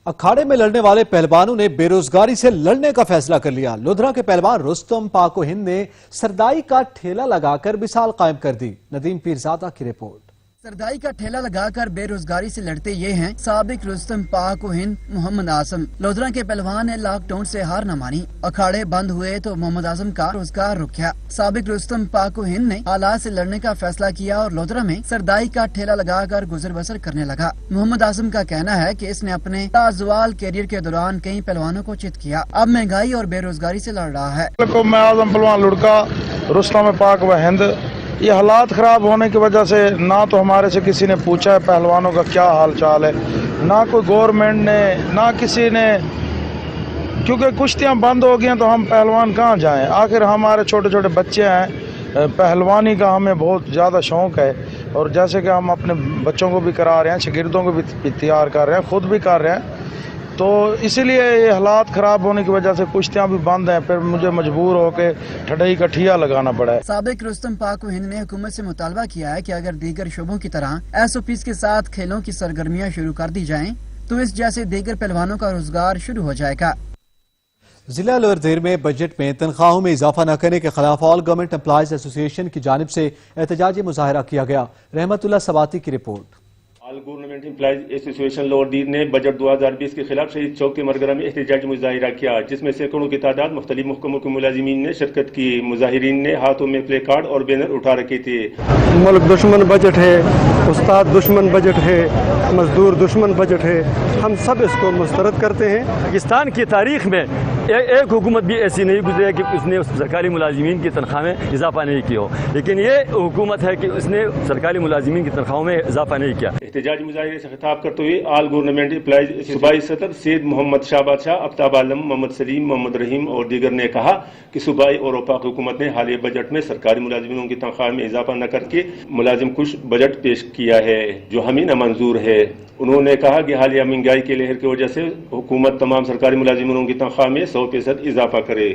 [SPEAKER 1] अखाड़े में लड़ने वाले पहलवानों ने बेरोजगारी से लड़ने का फैसला कर लिया। लोधरा के पहलवान रुस्तम पाको हिंद ने सरदाई का ठेला लगाकर मिसाल कायम कर दी। नदीम पीरजादा की रिपोर्ट।
[SPEAKER 5] सरदाई का ठेला लगाकर बेरोजगारी से लड़ते ये हैं साबिक रुस्तम पाको हिंद मोहम्मद आजम। लोधरा के पहलवान ने लॉकडाउन से हार न मानी। अखाड़े बंद हुए तो मोहम्मद आजम का रोजगार रुक गया। साबिक रुस्तम पाको हिंद ने हालात से लड़ने का फैसला किया और लोधरा में सरदाई का ठेला लगाकर गुजर बसर करने लगा। मोहम्मद आजम का कहना है कि इसने अपने लाजवाल कैरियर के दौरान कई पहलवानों को चित किया। अब महंगाई और बेरोजगारी से लड़ रहा है।
[SPEAKER 25] मैं आजम पहलवान लुड़का रुस्तम पाक व हिंद, ये हालात ख़राब होने की वजह से ना तो हमारे से किसी ने पूछा है पहलवानों का क्या हाल चाल है, ना कोई गवर्नमेंट ने, ना किसी ने, क्योंकि कुश्तियाँ बंद हो गई हैं तो हम पहलवान कहाँ जाएं। आखिर हमारे छोटे छोटे बच्चे हैं, पहलवानी का हमें बहुत ज़्यादा शौक़ है और जैसे कि हम अपने बच्चों को भी करा रहे हैं, शागिर्दों को भी तैयार कर रहे हैं, खुद भी कर रहे हैं, तो इसीलिए ये हालात ख़राब होने की वजह से कुश्तियाँ भी बंद हैं। फिर मुझे मजबूर होकर ठंडई का ठिया लगाना पड़ा है।
[SPEAKER 5] साबिक रुस्तम पाको हिंद ने हुकूमत से मुतालबा किया है कि अगर दीगर शोबों की तरह SOPs के साथ खेलों की सरगर्मियाँ शुरू कर दी जाएं, तो इस जैसे दीगर पहलवानों का रोजगार शुरू हो जाएगा।
[SPEAKER 1] जिला लोअर देर में बजट में तनख्वाहों में इजाफा न करने के खिलाफ ऑल गवर्नमेंट एम्प्लॉयज एसोसिएशन की जानिब से एहतजाजी मुजाहरा किया गया। रहमतुल्लाह सवाती की report.
[SPEAKER 26] All government employees association lower दीर ने बजट 2020 के खिलाफ शहीद चौक के मरगरा में एहतजाजी मुजाहिरा किया, जिसमें सैकड़ों की तादाद मुख्तलिफ महकमों के मुलाजिमीन ने शिरकत की। मुजाहिरीन ने हाथों में प्ले कार्ड और बैनर उठा रखे थे।
[SPEAKER 4] मुल्क दुश्मन बजट है, उस्ताद दुश्मन बजट है, मजदूर दुश्मन बजट है, हम सब इसको मुस्तरद करते हैं।
[SPEAKER 27] पाकिस्तान की तारीख में एक हुकूमत भी ऐसी नहीं गुजरी कि उसने सरकारी मुलाजिमीन की तनख्वाह में इजाफा नहीं किया हो, लेकिन ये हुकूमत है कि उसने सरकारी मुलाजिमीन की तनख्वाहों में इजाफा नहीं किया।
[SPEAKER 26] एहतजाजी मुजाहिरे से खिताब करते हुए ऑल गवर्नमेंट एम्प्लॉयज सूबाई सदर सैयद मोहम्मद शाहबाद शाह, आफ्ताब आलम, मोहम्मद सलीम, मोहम्मद रहीम और दीगर ने कहा कि सूबाई और वफाक हुकूमत ने हालिया बजट में सरकारी मुलाजिमों की तनख्वाह में इजाफा न करके मुलाजिम कुश बजट पेश किया है, जो हमें नामंजूर है। उन्होंने कहा कि हालिया महंगाई के लहर की वजह से हुकूमत तमाम सरकारी मुलाजिमों की तनख्वाह में 100% इजाफा करे।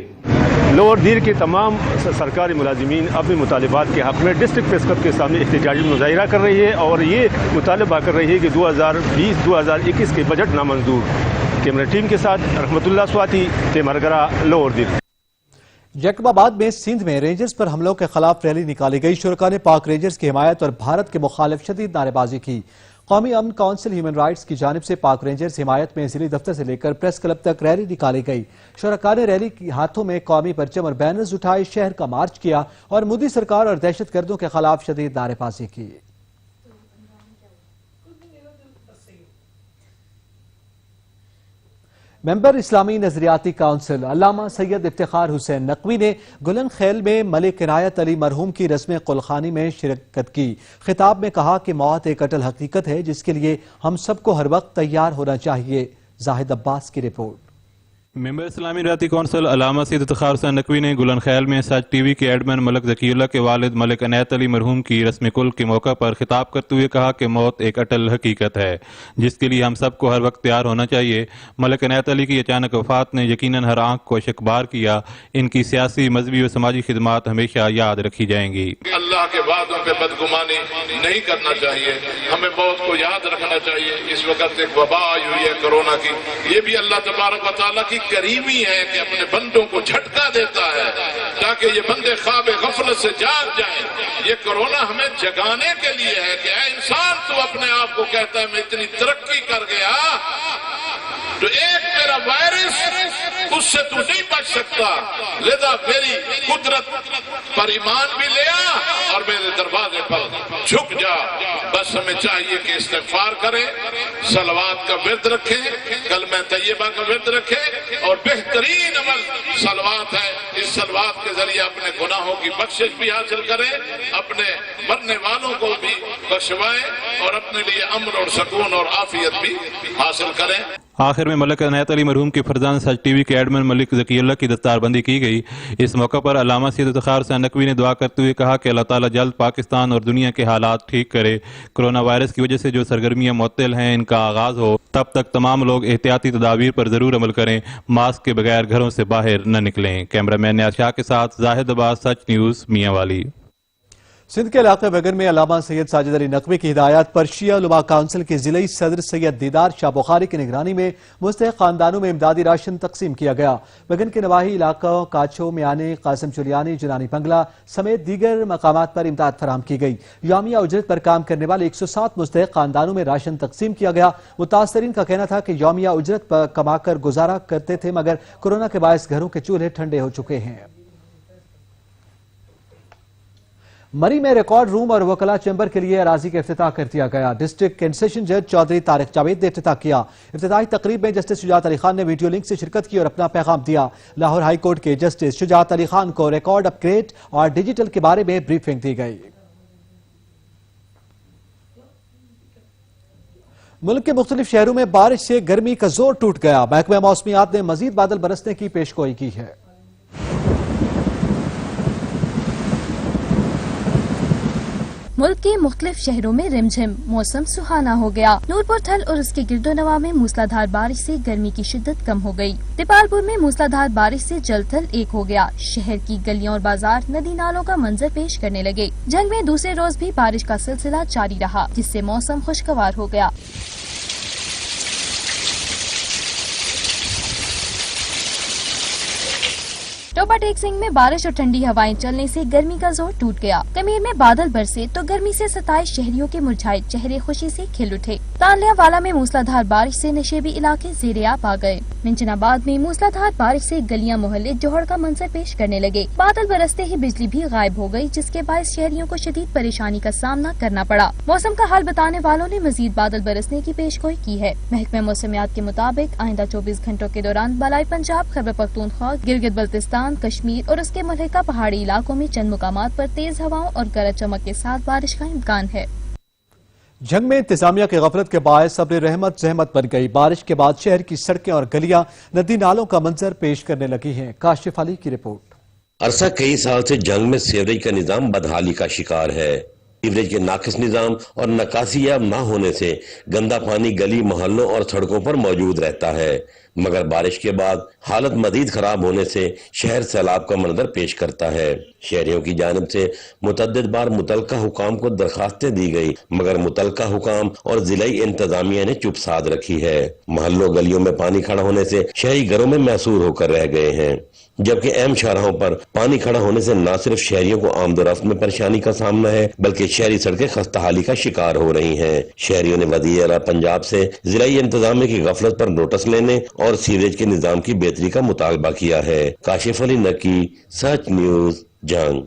[SPEAKER 28] लोअर दीर के तमाम सरकारी मुलाजिमीन अपने मुतालिबात के हक़ में डिस्ट्रिक्ट प्रेस क्लब के सामने एहतजाजी मुजाहिरा कर रही है और ये मुतालबा कर रही है कि 2020-2021 के बजट नामंजूर। कैमरा टीम के साथ रहमतुल्लाह स्वाति, तेमरगरा, लोअर दीर।
[SPEAKER 1] जैकबाबाद में सिंध में रेंजर्स पर हमलों के खिलाफ रैली निकाली गई। शुरका ने पाक रेंजर्स की हिमायत और भारत के मुखालिफ शदीद नारेबाजी की। कौमी अमन काउंसिल ह्यूमन राइट्स की जानिब से पाक रेंजर्स हिमायत में जिले दफ्तर से लेकर प्रेस क्लब तक रैली निकाली गई। शुरका ने रैली की हाथों में कौमी परचम और बैनर्स उठाए, शहर का मार्च किया और मोदी सरकार और दहशत गर्दों के खिलाफ शदीद नारेबाजी की। मेंबर इस्लामी नजरियाती काउंसिल अल्लामा सैयद इफ्तिखार हुसैन नकवी ने गुलन खेल में मलिक इनायत अली मरहूम की रस्म कुलखानी में शिरकत की। खिताब में कहा कि मौत एक अटल हकीकत है जिसके लिए हम सबको हर वक्त तैयार होना चाहिए। जाहिद अब्बास की रिपोर्ट।
[SPEAKER 6] मेंबर इस्लामी राती कौंसिल अल्लामा सैयद इफ्तिखार हुसैन नकवी ने गुलन खैल में सच टीवी के एडमन मलिक ज़कीउल्लाह के वालिद मलिक इनायत अली मरहूम की रस्म कुल के मौका पर खिताब करते हुए कहा कि मौत एक अटल हकीकत है जिसके लिए हम सबको हर वक्त तैयार होना चाहिए। मलिक इनायत अली की अचानक वफात ने यकीनन हर आंख को शकबार किया। इनकी सियासी, मजहबी और समाजी खिदमात हमेशा याद रखी जाएंगी।
[SPEAKER 7] अल्लाह के वादों पे बदगुमानी नहीं करना चाहिए, हमें मौत को याद रखना चाहिए। इस वक्त एक वबा आई हुई है कोरोना की, ये भी अल्लाह तबारक व तआला की करीमी है कि अपने बंदों को झटका देता है ताकि ये बंदे ख्वाब गफलत से जाग जाएं। ये कोरोना हमें जगाने के लिए है कि ऐ इंसान, तू अपने आप को कहता है मैं इतनी तरक्की कर गया, तो एक मेरा वायरस, उससे तू नहीं बच सकता, लिहाजा मेरी कुदरत पर ईमान भी ले आ और मेरे दरवाजे पर झुक जा। बस हमें चाहिए कि इस्तिग़फ़ार करें, सलवात का विर्द रखें, कलमा तय्यबा का विर्द रखें और बेहतरीन अमल सलवात है। इस सलवात के जरिए अपने गुनाहों की बख्शिश भी हासिल करें, अपने मरने वालों को भी बख्शवाएं और अपने लिए अमन और सुकून और आफियत भी हासिल करें।
[SPEAKER 6] आखिर में मलिक इनायत अली मरहूम के फरजान सच टीवी के एडमन मलिक ज़कीउल्लाह की दस्तारबंदी की गई। इस मौका पर अल्लामा सैयद इफ्तिखार हुसैन नकवी ने दुआ करते हुए कहा कि अल्लाह ताला जल्द पाकिस्तान और दुनिया के हालात ठीक करे। कोरोना वायरस की वजह से जो सरगर्मियाँ मुअत्तल हैं, इनका आगाज हो, तब तक तमाम लोग एहतियाती तदाबीर पर जरूर अमल करें, मास्क के बगैर घरों से बाहर न निकलें। कैमरामैन नियाज़ शाह के साथ जाहिद अब्बास, सच न्यूज़, मियांवाली।
[SPEAKER 1] सिंध के इलाके बगन में अल्लामा सैयद साजिद अली नकवी की हिदायत पर शिया उलमा काउंसिल के जिले सदर सैयद दीदार शाह बुखारी की निगरानी में मुस्तहिक खानदानों में इमदादी राशन तकसीम किया गया। बगन के नवाही इलाकों काछो, मियानी, कासिम चुलियानी, जुनानी बंगला समेत दीगर मकामात पर इमदाद फराम की गई। यौमिया उजरत पर काम करने वाले 107 मुस्तहिक खानदानों में राशन तकसीम किया गया। मुतासरीन का कहना था कि यौमिया उजरत पर कमाकर गुजारा करते थे, मगर कोरोना के बायस घरों के चूल्हे ठंडे हो चुके हैं। मरी में रिकॉर्ड रूम और वकला चैम्बर के लिए अराजी का इफ्तिताह कर दिया गया। डिस्ट्रिक्ट कंसेशन जज चौधरी तारिक जावेद ने इफ्तिताह किया। इफ्तिताही तकरीब में जस्टिस शुजात अली खान ने वीडियो लिंक से शिरकत की और अपना पैगाम दिया। लाहौर हाई कोर्ट के जस्टिस शुजात अली खान को रिकॉर्ड अपग्रेड और डिजिटल के बारे में ब्रीफिंग दी गई। मुल्क के मुख्तलिफ शहरों में बारिश से गर्मी का जोर टूट गया। महकमा मौसमियात ने मजीद बादल बरसने की पेशगोई की है।
[SPEAKER 8] मुल्क के मुख्तलिफ शहरों में रिमझिम मौसम सुहाना हो गया। नूरपुर थल और उसके गिरदोनवा में मूसलाधार बारिश से गर्मी की शिद्दत कम हो गई। दीपालपुर में मूसलाधार बारिश से जल थल एक हो गया। शहर की गलियां और बाजार नदी नालों का मंजर पेश करने लगे। जंग में दूसरे रोज भी बारिश का सिलसिला जारी रहा, जिससे मौसम खुशगवार हो गया। टोपा टेक सिंह में बारिश और ठंडी हवाएं चलने से गर्मी का जोर टूट गया। कमीर में बादल बरसे तो गर्मी से सताए शहरियों के मुरझाए चेहरे खुशी से खिल उठे। तानलियावाला में मूसलाधार बारिश से नशेबी इलाके ज़ेरे-आब आ गए। मिंचनाबाद में मूसलाधार बारिश से गलियां मोहल्ले जोहड़ का मंजर पेश करने लगे। बादल बरसते ही बिजली भी गायब हो गई, जिसके बायस शहरियों को शदीद परेशानी का सामना करना पड़ा। मौसम का हाल बताने वालों ने मजीद बादल बरसने की पेशगोई की है। महकमा मौसमियात के मुताबिक आइंदा 24 घंटों के दौरान बलाई पंजाब, खैबर पख्तूनख्वा, गिलगित बल्तिस्तान, कश्मीर और उसके मुल्का पहाड़ी इलाकों में चंद मुकामात पर तेज हवाओं और गरज चमक के साथ बारिश का इम्कान है।
[SPEAKER 1] जंग में इंतजामिया की गफलत के बायस सब्र रहमत जहमत बन गई। बारिश के बाद शहर की सड़कें और गलियां नदी नालों का मंजर पेश करने लगी हैं। काशिफ अली की रिपोर्ट।
[SPEAKER 9] अरसा कई साल से जंग में सीवरेज का निजाम बदहाली का शिकार है। सीवरेज के नाकिस निजाम और नकासियाब न होने से गंदा पानी गली मोहल्लों और सड़कों पर मौजूद रहता है, मगर बारिश के बाद हालत मजीद खराब होने से शहर सैलाब का मंजर पेश करता है। शहरियों की जानिब से मुतअद्दिद बार मुतलका हुकाम को दरखास्तें दी गई, मगर मुतलका हुकाम और जिलाई इंतजामिया ने चुप साध रखी है। मोहल्लों गलियों में पानी खड़ा होने से शहरी घरों में महसूर होकर रह गए हैं, जबकि अहम शाहराहों पर पानी खड़ा होने से न सिर्फ शहरियों को आमदोरफ्त में परेशानी का सामना है, बल्कि शहरी सड़कें खस्ताहाली का शिकार हो रही हैं। शहरियों ने वज़ीर आला पंजाब से जिलाई इंतजामिया की गफलत पर नोटिस लेने और सीवरेज के निजाम की बेहतरी का मुतालबा किया है। काशिफ अली नकी, सच न्यूज, जंग।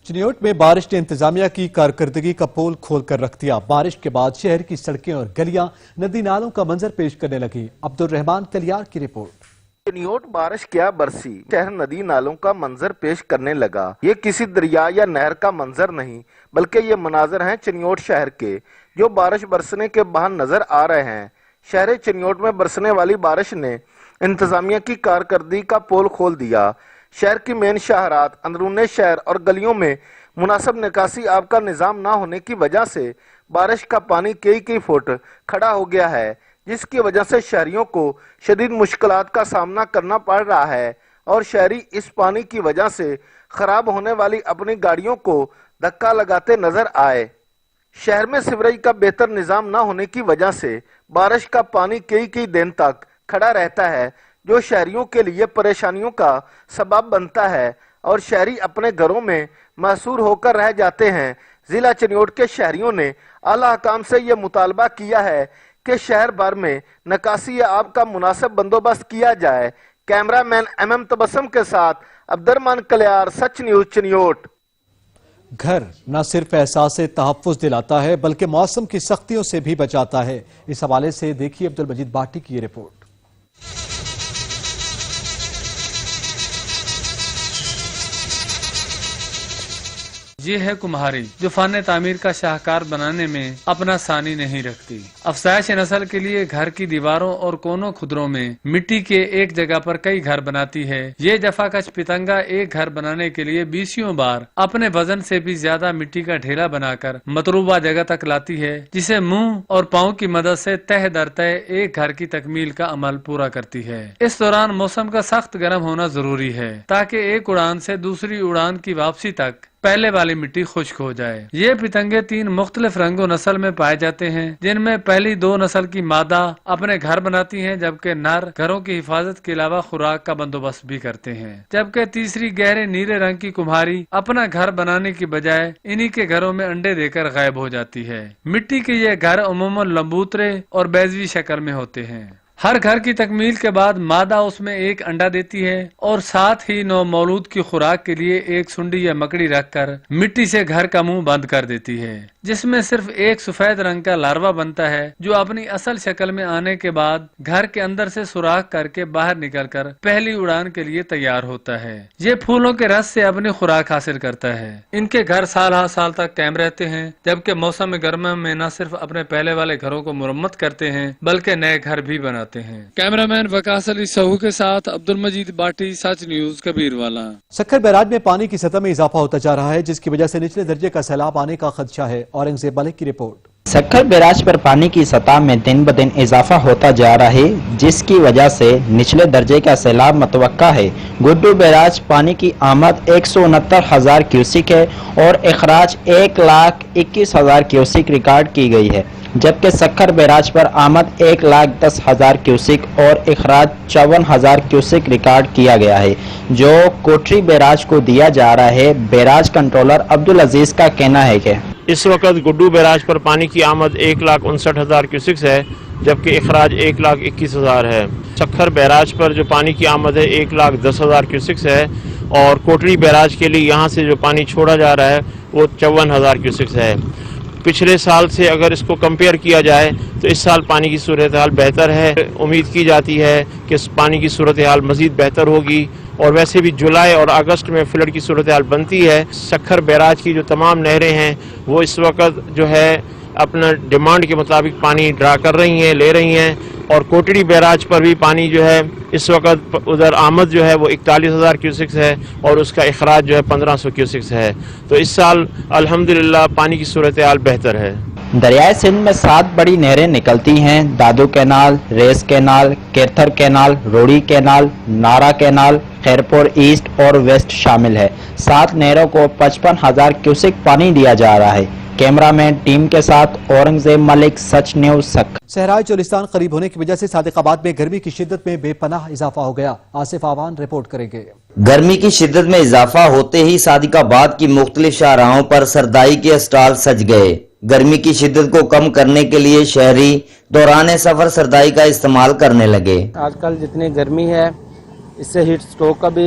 [SPEAKER 1] चिन्योट में बारिश ने इंतजामिया की कारकर्दगी का पोल खोल कर रख दिया। बारिश के बाद शहर की सड़कें और गलियां नदी नालों का मंजर पेश करने लगी। अब्दुल रहमान कलियार की रिपोर्ट।
[SPEAKER 10] चिन्योट बारिश क्या बरसी, शहर नदी नालों का मंजर पेश करने लगा। ये किसी दरिया या नहर का मंजर नहीं, बल्कि ये मनाजर हैं चिन्योट शहर के, जो बारिश बरसने के बाद नजर आ रहे हैं। शहर चिन्योट में बरसने वाली बारिश ने इंतजामिया की कारकर्दगी का पोल खोल दिया। शहर की मेन शाहरात, अंदरूने शहर और गलियों में मुनासिब निकासी आब का निज़ाम ना होने की वजह से बारिश का पानी कई फुट खड़ा हो गया है, जिसकी वजह से शहरियों को शदीद मुश्किलात का सामना करना पड़ रहा है और शहरी इस पानी की वजह से खराब होने वाली अपनी गाड़ियों को धक्का लगाते नजर आए। शहर में सीवरेज का बेहतर निजाम न होने की वजह से बारिश का पानी कई दिन तक खड़ा रहता है, जो शहरियों के लिए परेशानियों का सबब बनता है और शहरी अपने घरों में महसूर होकर रह जाते हैं। जिला चिन्योट के शहरियों ने आला हकाम से ये मुतालबा किया है कि शहर भर में निकासी आब का मुनासिब बंदोबस्त किया जाए। कैमरामैन MM तबस्सुम के साथ अब्दुर्रहमान कलियार, सच न्यूज चिन्योट।
[SPEAKER 1] घर न सिर्फ एहसास तहफ़्फ़ुज़ दिलाता है बल्कि मौसम की सख्तियों से भी बचाता है। इस हवाले से देखिए अब्दुल मजीद बाटी की ये रिपोर्ट।
[SPEAKER 11] ये है कुम्हारी जो फन तामीर का शाहकार बनाने में अपना सानी नहीं रखती। अफसाइश नस्ल के लिए घर की दीवारों और कोनों खुदरों में मिट्टी के एक जगह पर कई घर बनाती है। ये जफाकश पितंगा एक घर बनाने के लिए 20 बार अपने वजन से भी ज्यादा मिट्टी का ढेला बनाकर मतलूबा जगह तक लाती है, जिसे मुंह और पाँव की मदद से तह दर तह एक घर की तकमील का अमल पूरा करती है। इस दौरान मौसम का सख्त गर्म होना जरूरी है ताकि एक उड़ान से दूसरी उड़ान की वापसी तक पहले वाली मिट्टी खुश्क हो जाए। ये पितंगे 3 मुख्तलिफ रंगों नस्ल में पाए जाते हैं, जिनमें पहली 2 नस्ल की मादा अपने घर बनाती हैं, जबकि नर घरों की हिफाजत के अलावा खुराक का बंदोबस्त भी करते हैं। जबकि तीसरी गहरे नीले रंग की कुम्हारी अपना घर बनाने की बजाय इन्हीं के घरों में अंडे देकर गायब हो जाती है। मिट्टी के ये घर अमूमन लंबूतरे और बैजवी शक्ल में होते हैं। हर घर की तकमील के बाद मादा उसमें एक अंडा देती है और साथ ही नौ मौलूद की खुराक के लिए एक सुंडी या मकड़ी रखकर मिट्टी से घर का मुंह बंद कर देती है, जिसमें सिर्फ एक सफेद रंग का लार्वा बनता है, जो अपनी असल शक्ल में आने के बाद घर के अंदर से सुराख करके बाहर निकलकर पहली उड़ान के लिए तैयार होता है। ये फूलों के रस से अपनी खुराक हासिल करता है। इनके घर साल हर साल तक कायम रहते हैं, जबकि मौसम गर्मा में न सिर्फ अपने पहले वाले घरों को मुरम्मत करते हैं बल्कि नए घर भी बनाते हैं। कैमरामैन वकास अली सहू के साथ अब्दुल मजीद बाटी, सच न्यूज कबीरवाला।
[SPEAKER 1] सक्खर बैराज में पानी की सतह में इजाफा होता जा रहा है, जिसकी वजह से निचले दर्जे का सैलाब आने का खदशा है। औरंगजेब मलिक की रिपोर्ट।
[SPEAKER 12] सक्खर बैराज पर पानी की सतह में दिन ब दिन इजाफा होता जा रहा है, जिसकी वजह से निचले दर्जे का सैलाब मतवक्का है। गुड्डू बैराज पानी की आमद 169,000 क्यूसिक है और अखराज 1,21,000 क्यूसिक रिकॉर्ड की गई है, जबकि सक्खर बैराज पर आमद 1,10,000 क्यूसिक और अखराज 54,000 क्यूसिक रिकॉर्ड किया गया है, जो कोटरी बैराज को दिया जा रहा है। बैराज कंट्रोलर अब्दुल अजीज का कहना है कि
[SPEAKER 14] इस वक्त गुड्डू बैराज पर पानी की आमद 1,59,000 क्यूसिक है, जबकि अखराज 1,21,000 है। सक्खर बैराज पर जो पानी की आमद है 1,10,000 क्यूसिक है और कोटरी बैराज के लिए यहाँ से जो पानी छोड़ा जा रहा है वो 54,000 क्यूसिक है। पिछले साल से अगर इसको कंपेयर किया जाए तो इस साल पानी की सूरत हाल बेहतर है। उम्मीद की जाती है कि इस पानी की सूरत हाल मज़ीद बेहतर होगी और वैसे भी जुलाई और अगस्त में फ्लड की सूरत हाल बनती है। सक्खर बैराज की जो तमाम नहरें हैं वो इस वक्त जो है अपना डिमांड के मुताबिक पानी ड्रा कर रही हैं, ले रही हैं, और कोटड़ी बैराज पर भी पानी जो है इस वक्त उधर आमद जो है वो 41,000 क्यूसिक्स है और उसका अखराज जो है 1,500 क्यूसिक्स है। तो इस साल अल्हम्दुलिल्लाह पानी की सूरत हाल बेहतर है।
[SPEAKER 12] दरियाए सिंध में 7 बड़ी नहरें निकलती हैं। दादू कैनाल, रेस कैनाल, केरथर कैनाल, रोड़ी कैनाल, नारा कैनाल, खैरपुर ईस्ट और वेस्ट शामिल है। 7 नहरों को 55,000 क्यूसिक पानी दिया जा रहा है। कैमरामैन टीम के साथ औरंगजेब मलिक, सच न्यूज सक्खर।
[SPEAKER 1] सहराई चोलिस्तान करीब होने की वजह से सादिकाबाद में गर्मी की शिद्दत में बेपनाह इजाफा हो गया। आसिफ आवान रिपोर्ट करेंगे।
[SPEAKER 15] गर्मी की शिद्दत में इजाफा होते ही सादिकाबाद की मुख्तलिफ शाहराहों पर सरदाई के स्टॉल सज गए। गर्मी की शिद्दत को कम करने के लिए शहरी दौरान सफर सरदाई का इस्तेमाल करने लगे।
[SPEAKER 16] आजकल जितनी गर्मी है इससे हीट स्ट्रोक का भी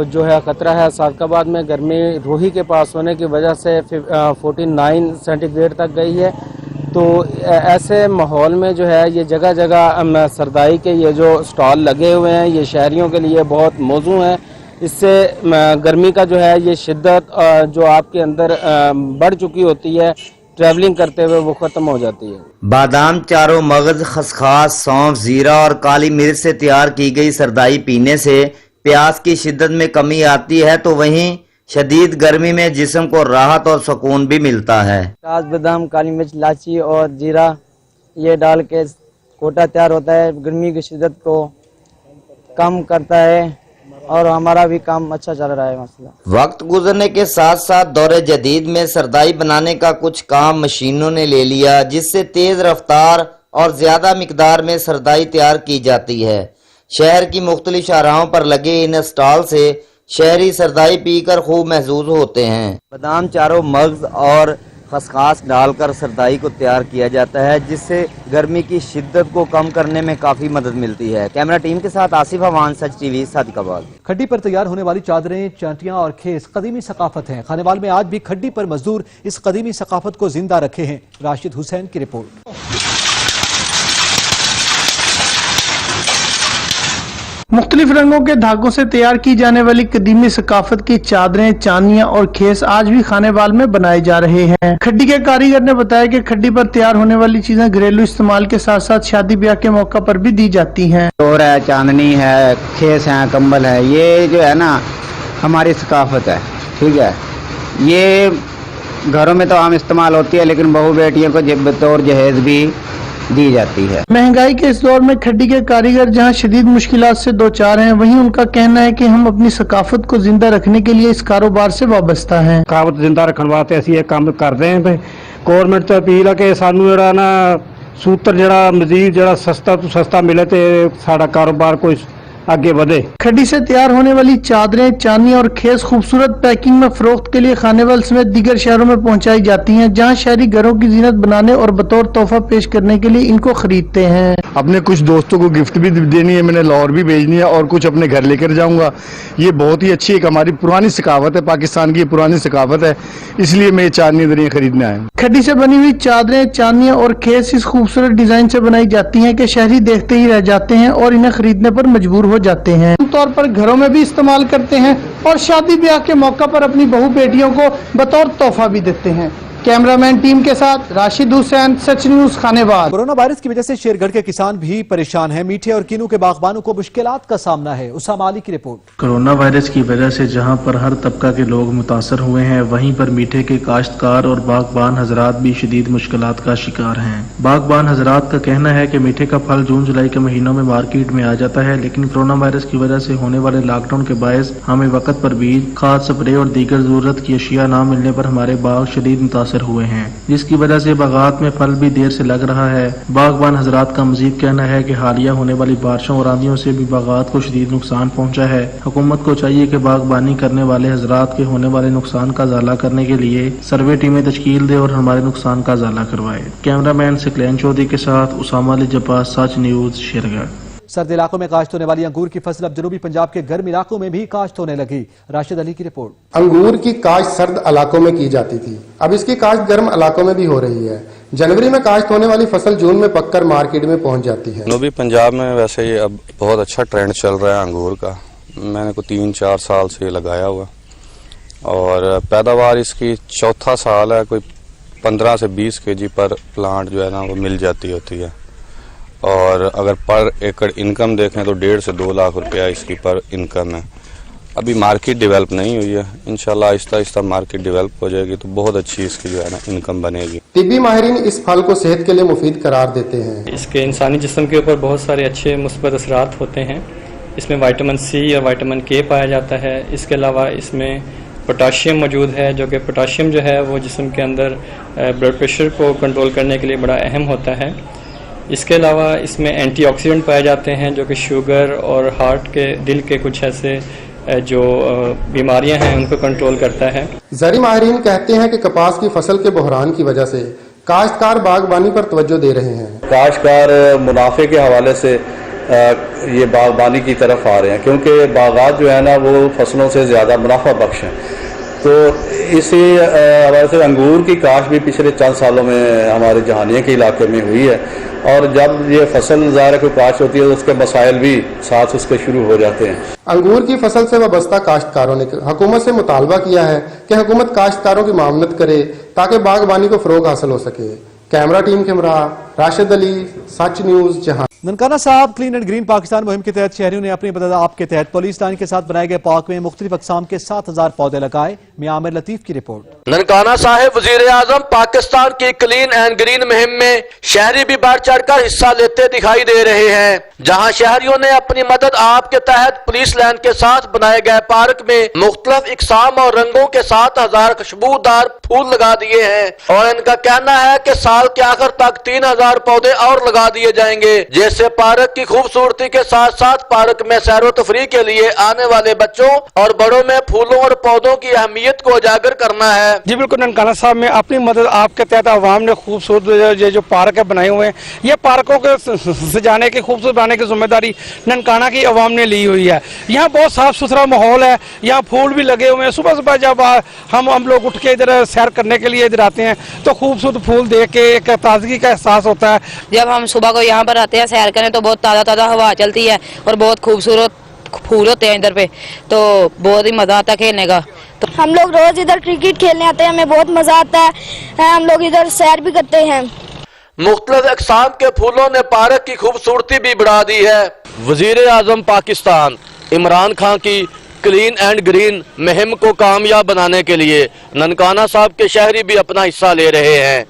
[SPEAKER 16] जो है खतरा है। सादिकाबाद में गर्मी रूही के पास होने की वजह से 49 सेंटीग्रेड तक गई है। तो ऐसे माहौल में जो है ये जगह जगह सरदाई के ये जो स्टॉल लगे हुए हैं ये शहरियों के लिए बहुत मौजू हैं। इससे गर्मी का जो है ये शिद्दत जो आपके अंदर बढ़ चुकी होती है ट्रैवलिंग करते हुए वो ख़त्म हो जाती है।
[SPEAKER 15] बादाम, चारों मगज, खसखास, सौंफ, जीरा और काली मिर्च से तैयार की गई सरदाई पीने से प्यास की शिद्दत में कमी आती है, तो वहीं शदीद गर्मी में जिस्म को राहत और सुकून भी मिलता है।
[SPEAKER 16] काज, बादाम, काली मिर्च, इलायची और जीरा ये डाल के कोटा तैयार होता है, गर्मी की शिद्दत को कम करता है और हमारा भी काम अच्छा चल रहा है। मसला
[SPEAKER 15] वक्त गुजरने के साथ साथ दौरे जदीद में सरदाई बनाने का कुछ काम मशीनों ने ले लिया, जिससे तेज रफ्तार और ज्यादा मिकदार में सरदाई तैयार की जाती है। शहर की मुख्तलिफ शाहराहों पर लगे इन स्टॉल से शहरी सरदाई पीकर खूब महसूस होते हैं। बादाम, चारों मगज और खसखास डालकर सरदाई को तैयार किया जाता है, जिससे गर्मी की शिद्दत को कम करने में काफी मदद मिलती है। कैमरा टीम के साथ आसिफ अवान, सच टीवी, सादिकाबाद।
[SPEAKER 1] खड्डी पर तैयार होने वाली चादरें, चांटियां और खेस कदीमी सकाफत हैं। खानेवाल में आज भी खड्डी पर मजदूर इस कदीमी सकाफत को जिंदा रखे हैं। राशिद हुसैन की रिपोर्ट।
[SPEAKER 13] मुख्तलिफ रंगों के धागों से तैयार की जाने वाली कदीमी सकाफत की चादरें, चांदियां और खेस आज भी खानेवाल में बनाए जा रहे हैं। खड्डी के कारीगर ने बताया कि खड्डी पर तैयार होने वाली चीजें घरेलू इस्तेमाल के साथ साथ शादी ब्याह के मौका पर भी दी जाती हैं।
[SPEAKER 17] डोर है, चांदनी है, खेस है, कंबल है, ये जो है ना हमारी सकाफत है। ठीक है, ये घरों में तो आम इस्तेमाल होती है, लेकिन बहू बेटियों को बतौर जहेज भी दी जाती है।
[SPEAKER 13] महंगाई के इस दौर में खड्डी के कारीगर जहां शदीद मुश्किलात से दो चार हैं, वहीं उनका कहना है कि हम अपनी सकाफत को जिंदा रखने के लिए इस कारोबार से वाबस्ता हैं।
[SPEAKER 28] सकाफत जिंदा रखने वास्ते ਅਸੀਂ ਇਹ ਕੰਮ ਕਰਦੇ ਹਾਂ। ਗੌਰਮੈਂਟ ਤੋਂ ਅਪੀਲ ਹੈ ਕਿ ਸਾਨੂੰ ਜਿਹੜਾ ਨਾ ਸੂਤਰ ਜਿਹੜਾ ਮਜ਼ੀਦ ਜਿਹੜਾ ਸਸਤਾ ਤੋਂ ਸਸਤਾ ਮਿਲੇ ਤੇ ਸਾਡਾ ਕਾਰੋਬਾਰ ਕੋਈ आगे बढ़े।
[SPEAKER 13] खड्डी से तैयार होने वाली चादरें, चांदियां और खेस खूबसूरत पैकिंग में फरोख्त के लिए खानेवाल समेत दीगर शहरों में पहुंचाई जाती हैं, जहां शहरी घरों की जीनत बनाने और बतौर तोहफा पेश करने के लिए इनको खरीदते हैं।
[SPEAKER 25] अपने कुछ दोस्तों को गिफ्ट भी देनी है, मैंने लाहौर भी भेजनी है और कुछ अपने घर लेकर जाऊंगा। ये बहुत ही अच्छी एक हमारी पुरानी सकाफत है, पाकिस्तान की पुरानी सकाफत है, इसलिए मैं चांदनी दरिया खरीदने आया।
[SPEAKER 13] खड्डी से बनी हुई चादरें, चांदियां और खेस इस खूबसूरत डिजाइन से बनाई जाती हैं कि शहरी देखते ही रह जाते हैं और इन्हें खरीदने पर मजबूर हो जाते हैं। आमतौर पर घरों में भी इस्तेमाल करते हैं और शादी ब्याह के मौका पर अपनी बहू बेटियों को बतौर तोहफा भी देते हैं। कैमरामैन टीम के साथ राशिद हुसैन, सच न्यूज, खानेवाल।
[SPEAKER 1] कोरोना वायरस की वजह से शेरगढ़ के किसान भी परेशान हैं। मीठे और किन्नू के बागबानों को मुश्किलात का सामना है। उसामा अली की रिपोर्ट।
[SPEAKER 18] कोरोना वायरस की वजह से जहां पर हर तबका के लोग मुतासर हुए हैं, वहीं पर मीठे के काश्तकार और बागबान हजरात भी शदीद मुश्किलात का शिकार हैं। बागबान हजरात का कहना है कि मीठे का फल जून जुलाई के महीनों में मार्केट में आ जाता है, लेकिन कोरोना वायरस की वजह से होने वाले लॉकडाउन के बायस हमें वक्त पर बीज, खाद, स्प्रे और दीगर जरूरत की अशिया न मिलने पर हमारे बाग शदीद मुतासर हुए हैं, जिसकी वजह से बागात में फल भी देर से लग रहा है। बागबान हजरात का मजीद कहना है कि हालिया होने वाली बारिशों और आंधियों से भी बागात को शदीद नुकसान पहुंचा है। हुकूमत को चाहिए कि बागबानी करने वाले हजरात के होने वाले नुकसान का जाला करने के लिए सर्वे टीमें तश्कील दे और हमारे नुकसान का जाला करवाए। कैमरामैन सिकलैन चौधरी के साथ उसामा अली जब्बार, सच न्यूज, शेरगढ़।
[SPEAKER 1] सर्द इलाकों में काश्त होने वाली अंगूर की फसल अब जनूबी पंजाब के गर्म इलाकों में भी काश्त होने लगी। राशिद अली की रिपोर्ट।
[SPEAKER 19] अंगूर की काश्त सर्द इलाकों में की जाती थी, अब इसकी काश्त गर्म इलाकों में भी हो रही है। जनवरी में काश्त होने वाली फसल जून में पककर मार्केट में पहुंच जाती है।
[SPEAKER 20] जनूबी पंजाब में वैसे ये अब बहुत अच्छा ट्रेंड चल रहा है अंगूर का। मैंने को 3-4 साल से लगाया हुआ और पैदावार इसकी चौथा साल है। कोई 15 से 20 kg पर प्लांट जो है ना वो मिल जाती होती है, और अगर पर एकड़ इनकम देखें तो 1.5 से 2 लाख रुपया इसकी पर इनकम है। अभी मार्केट डेवलप नहीं हुई है, इंशाल्लाह आहिस्ता आहिस्ता मार्केट डेवलप हो जाएगी तो बहुत अच्छी इसकी जो है ना इनकम बनेगी।
[SPEAKER 19] तिब्बी माहिरीन इस फल को सेहत के लिए मुफीद करार देते हैं।
[SPEAKER 21] इसके इंसानी जिस्म के ऊपर बहुत सारे अच्छे मुस्बत असरात होते हैं। इसमें विटामिन सी और विटामिन के पाया जाता है। इसके अलावा इसमें पोटाशियम मौजूद है, जो कि पोटाशियम जो है वो जिस्म के अंदर ब्लड प्रेशर को कंट्रोल करने के लिए बड़ा अहम होता है। इसके अलावा इसमें एंटीऑक्सीडेंट पाए जाते हैं, जो कि शुगर और हार्ट के, दिल के कुछ ऐसे जो बीमारियां हैं उनको कंट्रोल करता है।
[SPEAKER 19] ज़री माहिरीन कहते हैं कि कपास की फसल के बहरान की वजह से काश्तकार बागबानी पर तवज्जो दे रहे हैं।
[SPEAKER 22] काश्तकार मुनाफे के हवाले से ये बागबानी की तरफ आ रहे हैं, क्योंकि बागात जो है ना वो फसलों से ज़्यादा मुनाफा बख्श हैं। तो इसी हवाले से अंगूर की काश्त भी पिछले चंद सालों में हमारे जहानिया के इलाके में हुई है اور جب یہ فصل ظاہر کوئی کاشت ہوتی ہے تو اس کے مسائل بھی ساتھ اس کے شروع ہو جاتے ہیں۔
[SPEAKER 19] انگور کی فصل سے وابستہ کاشتکاروں نے حکومت سے مطالبہ کیا ہے کہ حکومت کاشتکاروں کی معاونت کرے تاکہ باغبانی کو فروغ حاصل ہو سکے۔ کیمرہ ٹیم کے ہمراہ راشد علی، سچ نیوز، جہاں۔
[SPEAKER 1] ننکانہ صاحب کلین اینڈ گرین پاکستان مہم کے تحت شہریوں نے اپنی مدد آپ کے تحت پولیس لائن کے ساتھ بنائے گئے پارک میں مختلف اقسام کے 7000 پودے لگائے۔ میاں عامر لطیف کی رپورٹ۔
[SPEAKER 2] ننکانہ صاحب وزیر اعظم پاکستان کی کلین اینڈ گرین مہم میں شہری بھی بڑھ چڑھ کر حصہ لیتے دکھائی دے رہے ہیں، جہاں شہریوں نے اپنی مدد آپ کے تحت پولیس لائن کے ساتھ بنائے گئے پارک میں مختلف اقسام اور رنگوں کے 7000 خوشبودار پھول لگا دیے ہیں، اور ان کا کہنا ہے کہ سال کے آخر تک 3000 پودے اور لگا دیے جائیں گے، جیسے پارک کی خوبصورتی کے ساتھ ساتھ پارک میں سیر و تفریح کے لیے آنے والے بچوں اور بڑوں میں پھولوں اور پودوں کی اہمیت کو اجاگر کرنا ہے۔
[SPEAKER 3] جی بالکل، ننکانہ صاحب میں اپنی مدد آپ کے تحت عوام نے خوبصورت جو پارک ہے بنائے ہوئے ہیں، یہ پارکوں کو سجانے کی خوبصورت بنانے کی ذمہ داری ننکانہ کی عوام نے لی ہوئی ہے۔ یہاں بہت صاف ستھرا ماحول ہے، یہاں پھول بھی لگے ہوئے ہیں۔ صبح صبح جب ہم لوگ اٹھ کے ادھر سیر کرنے کے لیے ادھر آتے ہیں تو خوبصورت پھول دیکھ کے ایک تازگی کا احساس ہوتا ہے۔
[SPEAKER 4] جب ہم صبح کو یہاں پر آتے ہیں سیر کرنے تو بہت تازہ تازہ ہوا چلتی ہے اور بہت خوبصورت پھول ہوتے ہیں ادھر پہ، تو بہت ہی مزہ آتا ہے کھیلنے کا۔
[SPEAKER 5] ہم لوگ روز ادھر کرکٹ کھیلنے آتے ہیں، ہمیں بہت مزہ آتا ہے، ہم لوگ ادھر سیر بھی کرتے ہیں۔
[SPEAKER 2] مختلف اقسام کے پھولوں نے پارک کی خوبصورتی بھی بڑھا دی ہے۔ وزیر اعظم پاکستان عمران خان کی کلین اینڈ گرین مہم کو کامیاب بنانے کے لیے ننکانہ صاحب کے شہری بھی اپنا حصہ لے رہے ہیں۔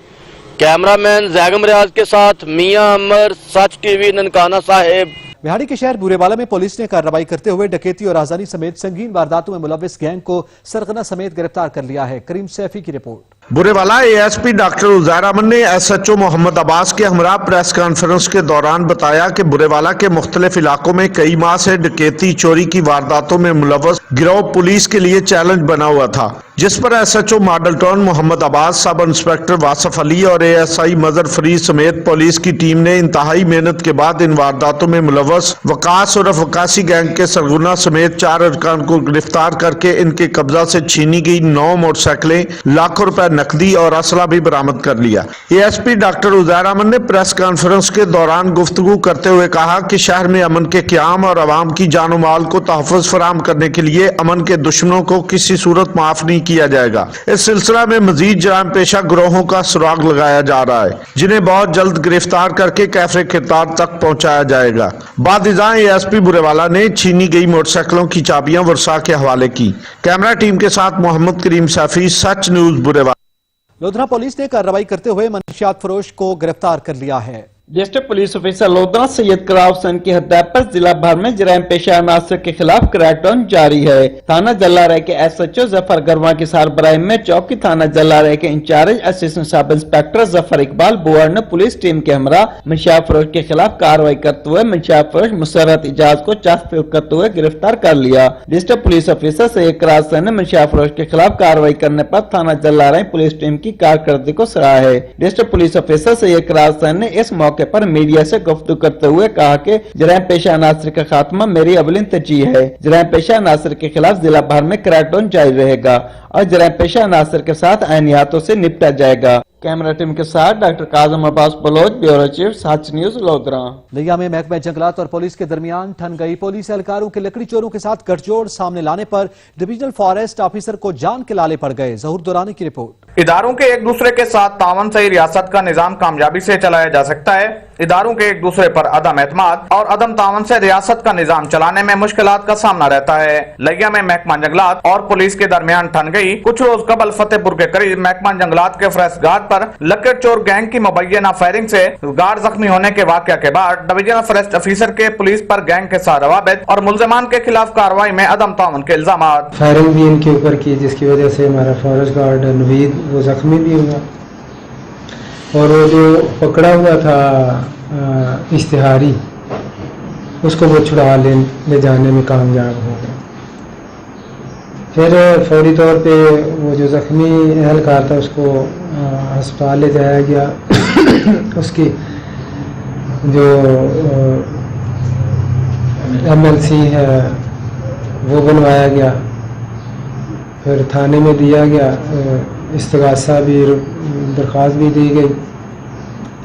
[SPEAKER 2] کیمرہ مین زیگم ریاض کے ساتھ میاں عمر، سچ ٹی وی، ننکانہ صاحب۔
[SPEAKER 1] بہاڑی کے شہر بورے والا میں پولیس نے کارروائی کرتے ہوئے ڈکیتی اور آزانی سمیت سنگین وارداتوں میں ملوث گینگ کو سرغنہ سمیت گرفتار کر لیا ہے۔ کریم سیفی کی رپورٹ۔
[SPEAKER 23] بورے والا A S P doctor Uzair امن نے ایس ایچ او محمد عباس کے ہمراہ پریس کانفرنس کے دوران بتایا کہ بورے والا کے مختلف علاقوں میں کئی ماہ سے ڈکیتی چوری کی وارداتوں میں ملوث گروہ پولیس کے لیے چیلنج بنا ہوا تھا، جس پر S H O model town Muhammad Abbas, sub inspector Wasif Ali اور اے ایس آئی مظہر فرید سمیت پولیس کی ٹیم نے انتہائی محنت کے بعد ان وارداتوں میں ملوث وقاص اور وقاصی گینگ کے سرغنہ سمیت 4 ارکان کو گرفتار کر کے ان کے قبضہ سے چھینی گئی 9 موٹر سائیکلیں، لاکھوں روپے نقدی اور اسلحہ بھی برآمد کر لیا۔ A S P doctor Uzair امن نے پریس کانفرنس کے دوران گفتگو کرتے ہوئے کہا کہ شہر میں امن کے قیام اور عوام کی جان و مال کو تحفظ فراہم کرنے کے لیے امن کے دشمنوں کو کسی صورت معاف نہیں کیا جائے گا۔ اس سلسلہ میں مزید جرائم پیشہ گروہوں کا سراغ لگایا جا رہا ہے، جنہیں بہت جلد گرفتار کر کے کیفے خطاب تک پہنچایا جائے گا۔ بعد ازاں اے ایس پی بورے والا نے چھینی گئی موٹر سائیکلوں کی چابیاں ورثاء کے حوالے کی۔ کیمرہ ٹیم کے ساتھ محمد کریم سیفی، سچ نیوز، بورے والا۔
[SPEAKER 1] لودھرا پولیس نے کارروائی کرتے ہوئے منشیات فروش کو گرفتار کر لیا ہے۔
[SPEAKER 12] ڈسٹرکٹ پولیس آفیسر لودھرا سید قرار حسین کی ہدایت پر ضلع بھر میں جرائم پیشہ عناصر کے خلاف کریک ڈاؤن جاری ہے۔ تھانہ جلارے کے ایس ایچ او ظفر گرواں کی سربراہی میں چوکی تھانہ جلارے کے انچارج اسسٹنٹ سب انسپیکٹر ظفر اقبال بوار نے پولیس ٹیم کے ہمراہ منشیات فروش کے خلاف کارروائی کرتے ہوئے منشیات فروش مسرت اجاز کو چسپ کرتے ہوئے گرفتار کر لیا۔ ڈسٹرکٹ پولیس آفیسر سید قرار حسین نے منشیات فروش کے خلاف کارروائی کرنے پر تھانہ جلارے پولیس ٹیم کی کارکردگی کو سراہا ہے۔ ڈسٹرکٹ پولیس آفیسر سید قرار حسین نے اس موقع پر میڈیا سے گفتگو کرتے ہوئے کہا کہ جرائم پیشہ عناصر کا خاتمہ میری اولین ترجیح ہے۔ جرائم پیشہ عناصر کے خلاف ضلع بھر میں کریک ڈاؤن جاری رہے گا اور جرائم پیشہ عناصر کے ساتھ عینیاتوں سے نپٹا جائے گا۔ کیمرہ ٹیم کے ساتھ ڈاکٹر کاظم عباس بلوچ، بیورو چیف، سچ نیوز، لودھرا۔
[SPEAKER 1] لیا میں محکمہ جنگلات اور پولیس کے درمیان ٹھن گئی پولیس اہلکاروں کے لکڑی چوروں کے ساتھ گٹھ جوڑ سامنے لانے پر ڈویژنل فارسٹ آفیسر کو جان کے لالے پڑ گئے۔ ظہور دورانی کی رپورٹ۔
[SPEAKER 24] اداروں کے ایک دوسرے کے ساتھ تعاون سے ریاست کا نظام کامیابی سے چلایا جا سکتا ہے۔ اداروں کے ایک دوسرے پر عدم اعتماد اور عدم تعاون سے ریاست کا نظام چلانے میں مشکلات کا سامنا رہتا ہے۔ لیا میں محکمہ جنگلات اور پولیس کے درمیان ٹھن گئی۔ کچھ روز قبل فتح پور کے قریب محکمہ جنگلات کے فریس گارڈ پر لکڑ چور گینگ کی مبینہ فائرنگ سے گارڈ زخمی ہونے کے واقعہ کے بعد ڈویژنل فارسٹ آفیسر کے پولیس پر گینگ کے ساتھ روابط اور ملزمان کے خلاف کارروائی میں عدم تعاون کے الزامات۔
[SPEAKER 26] فائرنگ بھی ان کے اوپر کی، جس کی وجہ سے ہمارا فارسٹ گارڈ نوید وہ زخمی بھی ہوا، اور وہ جو پکڑا ہوا تھا اشتہاری اس کو وہ چھڑا لے جانے میں کامیاب ہو گئے۔ پھر فوری طور پہ وہ جو زخمی اہلکار تھا اس کو ہسپتال لے جایا گیا، اس کی جو ایم ایل سی ہے وہ بنوایا گیا، پھر تھانے میں دیا گیا، استغاثہ بھی درخواست بھی دی گئی،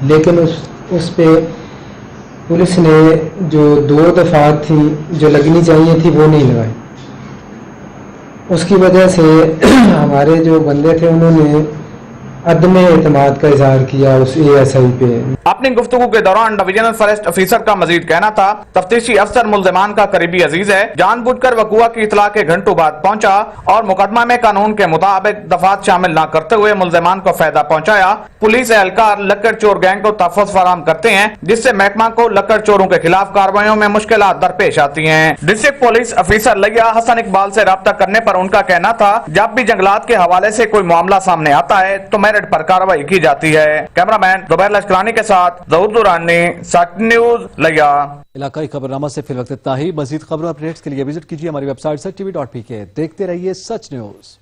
[SPEAKER 26] لیکن اس उस पे पुलिस ने जो 2 दफात थी जो लगनी चाहिए थी वो नहीं लगाई। उसकी वजह से हमारे जो बंदे थे उन्होंने अदम एतमाद का इजहार किया उस ASI पे।
[SPEAKER 24] अपनी गुफ्तगू के दौरान डिवीजनल फॉरेस्ट ऑफिसर का मजीद कहना था, तफ्तीशी अफसर मुल्जिमान का करीबी अजीज है, जानबूझकर वकुआ की इतला के घंटों बाद पहुंचा और मुकदमा में कानून के मुताबिक दफात शामिल न करते हुए मुल्जिमान को फायदा पहुंचाया। पुलिस एहलकार लक्कड़ चोर गैंग को तहफ़्फ़ुज़ फराहम करते हैं, जिससे महकमा को लक्कड़ चोरों के खिलाफ कार्रवाइयों में मुश्किलात दरपेश आती हैं। डिस्ट्रिक्ट पुलिस ऑफिसर लिया हसन इकबाल से राब्ता करने पर उनका कहना था, जब भी जंगलात के हवाले से कोई मामला सामने आता है तो मेरिट पर कार्रवाई की जाती है। कैमरामैन जुबैर लश्करानी के साथ ज़हूर दुरानी, सच न्यूज लिया।
[SPEAKER 1] इलाकाई खबरनामा से फिल वक्त इतना ही। मजीद खबरों अपडेट्स के लिए विजिट कीजिए हमारी वेबसाइट sach.tv.pk। देखते रहिए सच न्यूज।